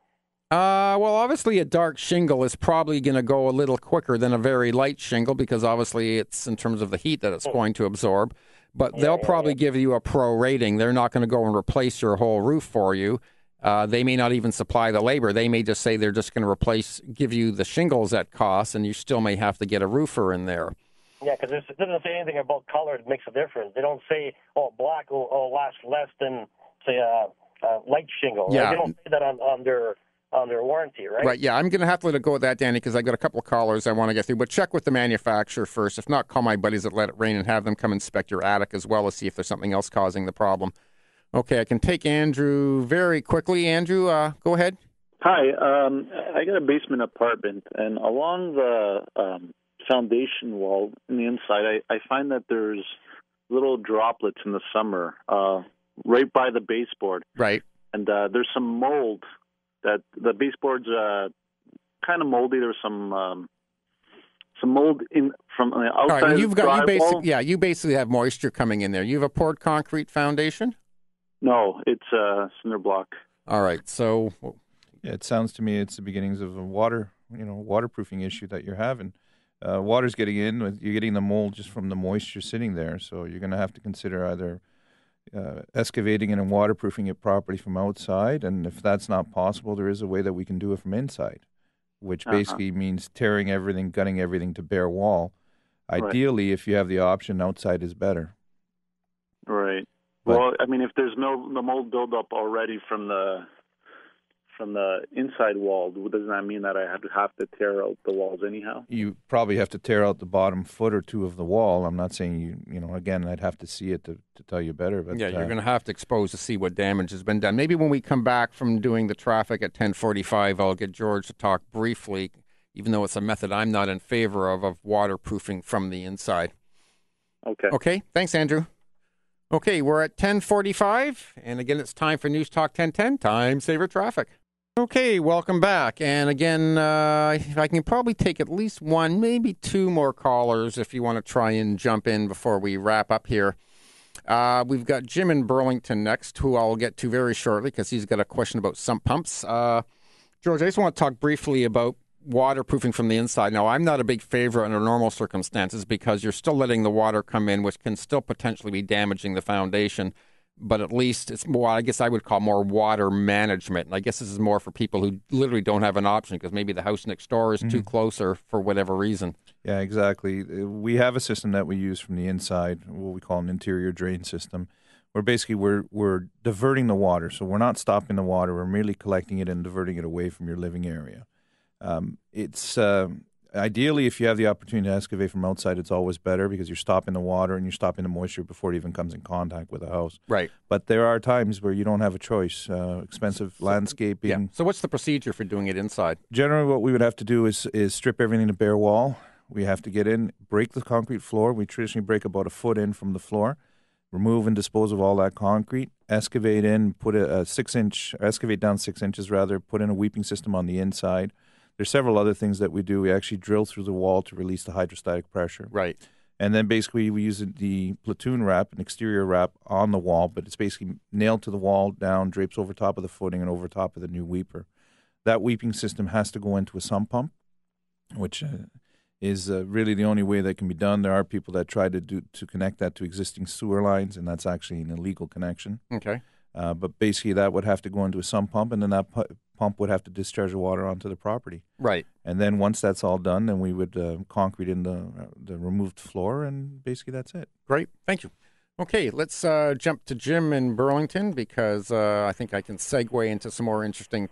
Well, obviously a dark shingle is probably going to go a little quicker than a very light shingle, because obviously it's in terms of the heat that it's going to absorb. But they'll probably give you a pro rating. They're not going to go and replace your whole roof for you. They may not even supply the labor. They may just say they're just going to give you the shingles at cost, and you still may have to get a roofer in there. Yeah, because it doesn't say anything about color that makes a difference. They don't say, black will last less than, say, a light shingle. Yeah. They don't say that on their warranty, right? Right, yeah. I'm going to have to let it go with that, Danny, because I've got a couple of callers I want to get through. But check with the manufacturer first. If not, call my buddies at Let It Rain and have them come inspect your attic as well as see if there's something else causing the problem. Okay, I can take Andrew very quickly. Andrew, go ahead. Hi, I got a basement apartment, and along the foundation wall in the inside, I find that there's little droplets in the summer right by the baseboard. Right. And there's some mold that the baseboard's kind of moldy. There's some mold in from the outside. All right, well, you basically have moisture coming in there. You have a poured concrete foundation? No, it's cinder block. All right, so yeah, it sounds to me it's the beginnings of a waterproofing issue that you're having. Water's getting in, you're getting the mold just from the moisture sitting there. So you're going to have to consider either excavating it and waterproofing it properly from outside, and if that's not possible, there is a way that we can do it from inside, which basically means tearing everything, gutting everything to bare wall. Ideally, if you have the option, outside is better. Right. Well, I mean, if there's the mold buildup already from the inside wall, doesn't that mean that I have to tear out the walls anyhow? You probably have to tear out the bottom foot or two of the wall. I'm not saying again, I'd have to see it to tell you better. But yeah, you're going to have to expose to see what damage has been done. Maybe when we come back from doing the traffic at 10:45, I'll get George to talk briefly, even though it's a method I'm not in favor of waterproofing from the inside. Okay. Okay, thanks, Andrew. Okay, we're at 10:45, and again, it's time for News Talk 1010, Time Saver Traffic. Okay, welcome back. And again, I can probably take at least one, maybe two more callers if you want to try and jump in before we wrap up here. We've got Jim in Burlington next, who I'll get to very shortly because he's got a question about sump pumps. George, I just want to talk briefly about waterproofing from the inside. Now, I'm not a big favorite under normal circumstances because you're still letting the water come in, which can still potentially be damaging the foundation. But at least it's more, I guess I would call more water management. And I guess this is more for people who literally don't have an option because maybe the house next door is too close or for whatever reason. Yeah, exactly. We have a system that we use from the inside, what we call an interior drain system, where basically we're diverting the water. So we're not stopping the water. We're merely collecting it and diverting it away from your living area. It's ideally, if you have the opportunity to excavate from outside, it's always better because you're stopping the water and you're stopping the moisture before it even comes in contact with the house. Right. But there are times where you don't have a choice. Expensive landscaping. Yeah. So what's the procedure for doing it inside? Generally, what we would have to do is strip everything to bare wall. We have to get in, break the concrete floor. We traditionally break about a foot in from the floor, remove and dispose of all that concrete, excavate in, put excavate down 6 inches rather, put in a weeping system on the inside. There's several other things that we do. We actually drill through the wall to release the hydrostatic pressure. Right. And then basically we use the platoon wrap, an exterior wrap on the wall, but it's basically nailed to the wall, down, drapes over top of the footing and over top of the new weeper. That weeping system has to go into a sump pump, which is really the only way that can be done. There are people that try to connect that to existing sewer lines, and that's actually an illegal connection. Okay. But basically that would have to go into a sump pump, and then that pump would have to discharge the water onto the property. Right. And then once that's all done, then we would concrete in the removed floor, and basically that's it. Great. Thank you. Okay, let's jump to Jim in Burlington because I think I can segue into some more interesting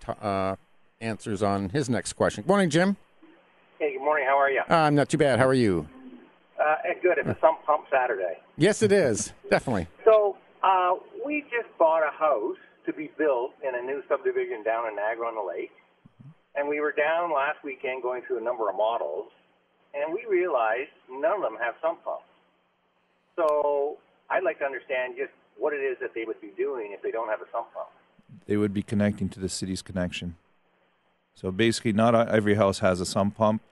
answers on his next question. Good morning, Jim. Hey, good morning. How are you? I'm not too bad. How are you? Good. It's a sump pump Saturday. Yes, it is. Definitely. So we just bought a house to be built in a new subdivision down in Niagara-on-the-Lake. And we were down last weekend going through a number of models, and we realized none of them have sump pumps. So I'd like to understand just what it is that they would be doing if they don't have a sump pump. They would be connecting to the city's connection. So basically, not every house has a sump pump.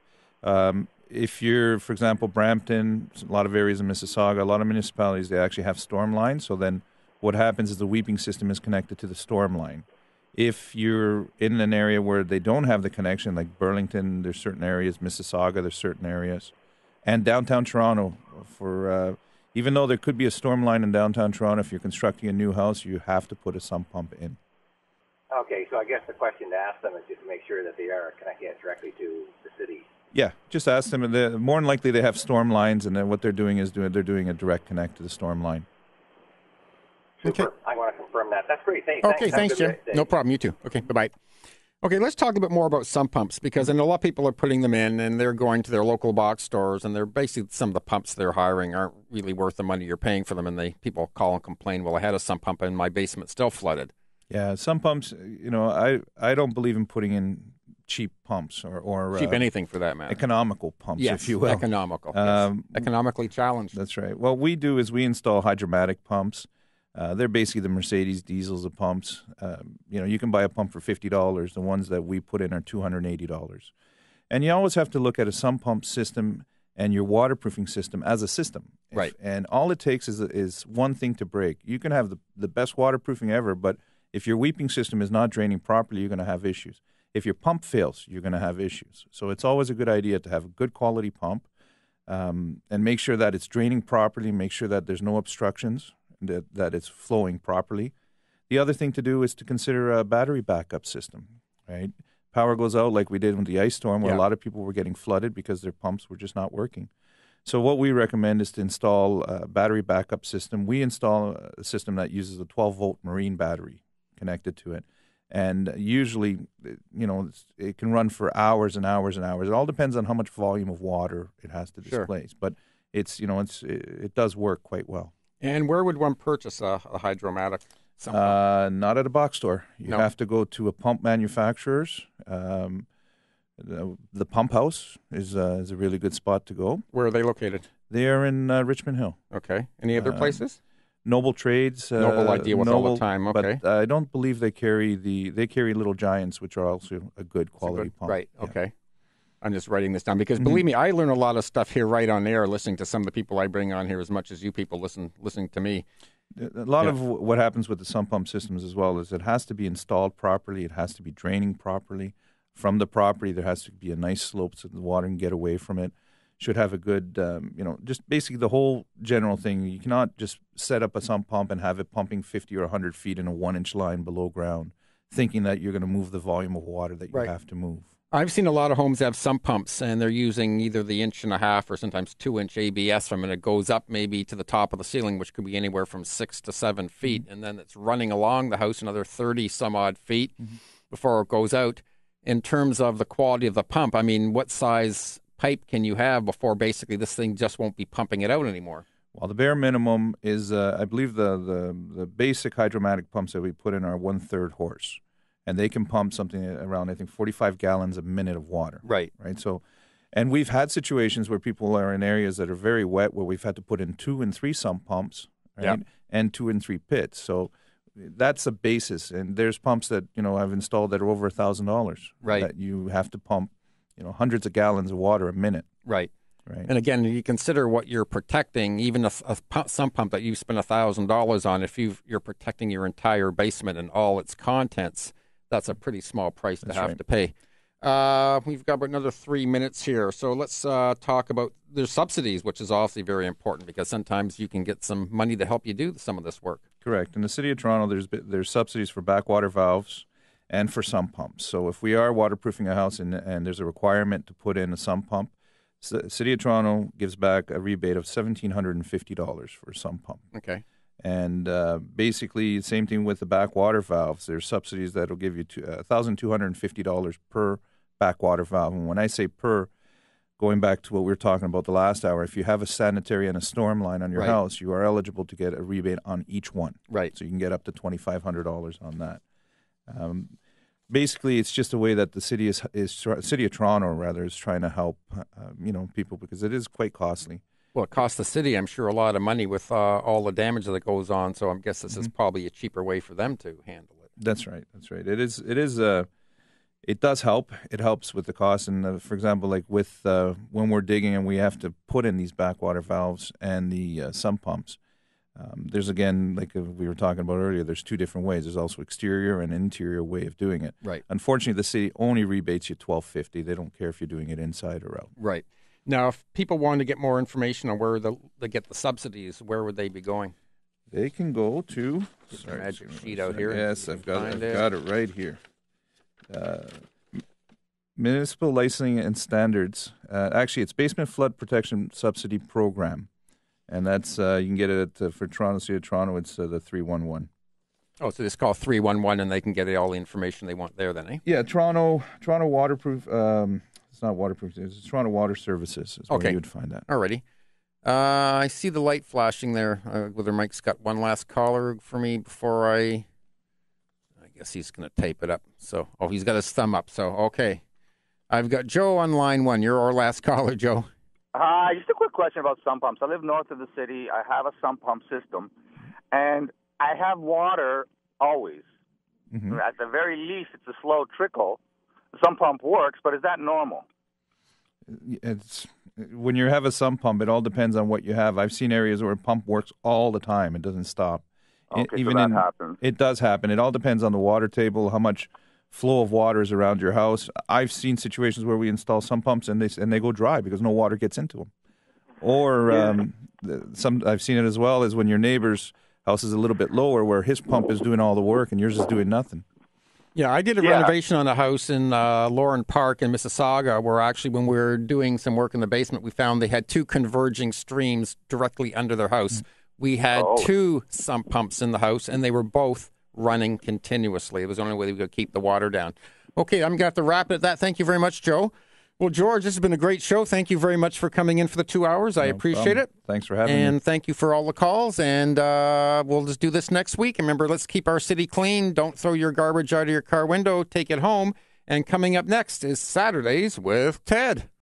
If you're, for example, Brampton, a lot of areas in Mississauga, a lot of municipalities, they actually have storm lines. So then what happens is the weeping system is connected to the storm line. If you're in an area where they don't have the connection, like Burlington, there's certain areas, Mississauga, there's certain areas, and downtown Toronto, even though there could be a storm line in downtown Toronto, if you're constructing a new house, you have to put a sump pump in. Okay, so I guess the question to ask them is just to make sure that they are connecting it directly to the city. Yeah, just ask them. More than likely, they have storm lines, and then what they're doing is they're doing a direct connect to the storm line. Super. Okay. I want to confirm that. That's great. Thanks, Jim. No problem. You too. Okay, bye-bye. Okay, let's talk a bit more about sump pumps because I know a lot of people are putting them in and they're going to their local box stores and they're basically some of the pumps they're hiring aren't really worth the money you're paying for them, and people call and complain, well, I had a sump pump and my basement still flooded. Yeah, sump pumps, I don't believe in putting in cheap pumps or cheap anything for that matter. Economical pumps, yes, if you will. Economical. Yes. Economically challenged. That's right. What we do is we install hydromatic pumps. They're basically the Mercedes diesels of pumps. You can buy a pump for $50. The ones that we put in are $280. And you always have to look at a sump pump system and your waterproofing system as a system. Right. And all it takes is one thing to break. You can have the best waterproofing ever, but if your weeping system is not draining properly, you're going to have issues. If your pump fails, you're going to have issues. So it's always a good idea to have a good quality pump and make sure that it's draining properly, make sure that there's no obstructions, that it's flowing properly. The other thing to do is to consider a battery backup system, right? Power goes out like we did with the ice storm where a lot of people were getting flooded because their pumps were just not working. So what we recommend is to install a battery backup system. We install a system that uses a 12-volt marine battery connected to it. And usually, it can run for hours and hours and hours. It all depends on how much volume of water it has to displace. Sure. But it does work quite well. And where would one purchase a hydromatic? Not at a box store. You have to go to a pump manufacturer's. The Pump House is a really good spot to go. Where are they located? They are in Richmond Hill. Okay. Any other places? Noble Trades. Noble I deal with all the time. Okay, but I don't believe they carry Little Giants, which are also a good quality pump. Right. Yeah. Okay. I'm just writing this down because believe me, I learn a lot of stuff here right on air, listening to some of the people I bring on here as much as you people listening to me. A lot of what happens with the sump pump systems as well is it has to be installed properly. It has to be draining properly from the property. There has to be a nice slope so the water can get away from it. Should have a good, just basically the whole general thing. You cannot just set up a sump pump and have it pumping 50 or 100 feet in a 1-inch line below ground, thinking that you're going to move the volume of water that you have to move. I've seen a lot of homes have sump pumps, and they're using either the 1.5 or sometimes 2-inch ABS from it. It goes up maybe to the top of the ceiling, which could be anywhere from 6 to 7 feet, and then it's running along the house another 30 some odd feet before it goes out. In terms of the quality of the pump, I mean, what size pipe can you have before basically this thing just won't be pumping it out anymore? Well, the bare minimum is, I believe, the basic hydromatic pumps that we put in are 1/3 horse. And they can pump something around, I think, 45 gallons a minute of water. Right. So, and we've had situations where people are in areas that are very wet where we've had to put in 2 and 3 sump pumps, right? And 2 and 3 pits. So that's a basis. And there's pumps that, I've installed that are over $1,000. Right. That you have to pump, hundreds of gallons of water a minute. Right. Right. And again, you consider what you're protecting, even a sump pump that you spend $1,000 on, if you're protecting your entire basement and all its contents, that's a pretty small price to have to pay. We've got about another 3 minutes here. So let's talk about there's subsidies, which is obviously very important because sometimes you can get some money to help you do some of this work. Correct. In the City of Toronto, there's subsidies for backwater valves and for sump pumps. So if we are waterproofing a house and there's a requirement to put in a sump pump, City of Toronto gives back a rebate of $1,750 for a sump pump. Okay. And basically, same thing with the backwater valves. There's subsidies that will give you $1,250 per backwater valve. And when I say per, going back to what we were talking about the last hour, if you have a sanitary and a storm line on your house, you are eligible to get a rebate on each one. Right. So you can get up to $2,500 on that. Basically, it's just a way that the City of Toronto rather is trying to help people because it is quite costly. Well, it costs the city, I'm sure, a lot of money with all the damage that goes on. So I guess this is probably a cheaper way for them to handle it. That's right. It is. It does help. It helps with the cost. And for example, like with when we're digging and we have to put in these backwater valves and the sump pumps, there's again, like we were talking about earlier, there's 2 different ways. There's also exterior and interior way of doing it. Right. Unfortunately, the city only rebates you $1,250. They don't care if you're doing it inside or out. Right. Now, if people want to get more information on where they get the subsidies, where would they be going? They can go to... Get the magic sheet out here. Yes, I've got it right here. Municipal Licensing and Standards. Actually, it's Basement Flood Protection Subsidy Program. And that's you can get it for Toronto, City of Toronto, it's the 311. Oh, so it's called 311 and they can get all the information they want there then, eh? Yeah, Toronto Waterproof... It's not waterproof. It's Toronto Water Services is where you would find that. Alrighty. I see the light flashing there. Whether Mike's got one last caller for me before I guess he's going to tape it up. So, he's got his thumb up. So, okay. I've got Joe on line 1. You're our last caller, Joe. Just a quick question about sump pumps. I live north of the city. I have a sump pump system, and I have water always. Mm-hmm. At the very least, it's a slow trickle. The sump pump works, but is that normal? It's when you have a sump pump, it all depends on what you have. I've seen areas where a pump works all the time; it doesn't stop. Okay, so that happens. It does happen. It all depends on the water table, how much flow of water is around your house. I've seen situations where we install sump pumps and they go dry because no water gets into them. Or I've seen it as well as when your neighbor's house is a little bit lower, where his pump is doing all the work and yours is doing nothing. Yeah, I did a renovation on a house in Lauren Park in Mississauga where actually when we were doing some work in the basement, we found they had 2 converging streams directly under their house. Mm-hmm. We had 2 sump pumps in the house, and they were both running continuously. It was the only way we could keep the water down. Okay, I'm going to have to wrap it at that. Thank you very much, Joe. Well, George, this has been a great show. Thank you very much for coming in for the 2 hours. I appreciate it. Thanks for having me. And thank you for all the calls. And we'll just do this next week. Remember, let's keep our city clean. Don't throw your garbage out of your car window. Take it home. And coming up next is Saturdays with Ted.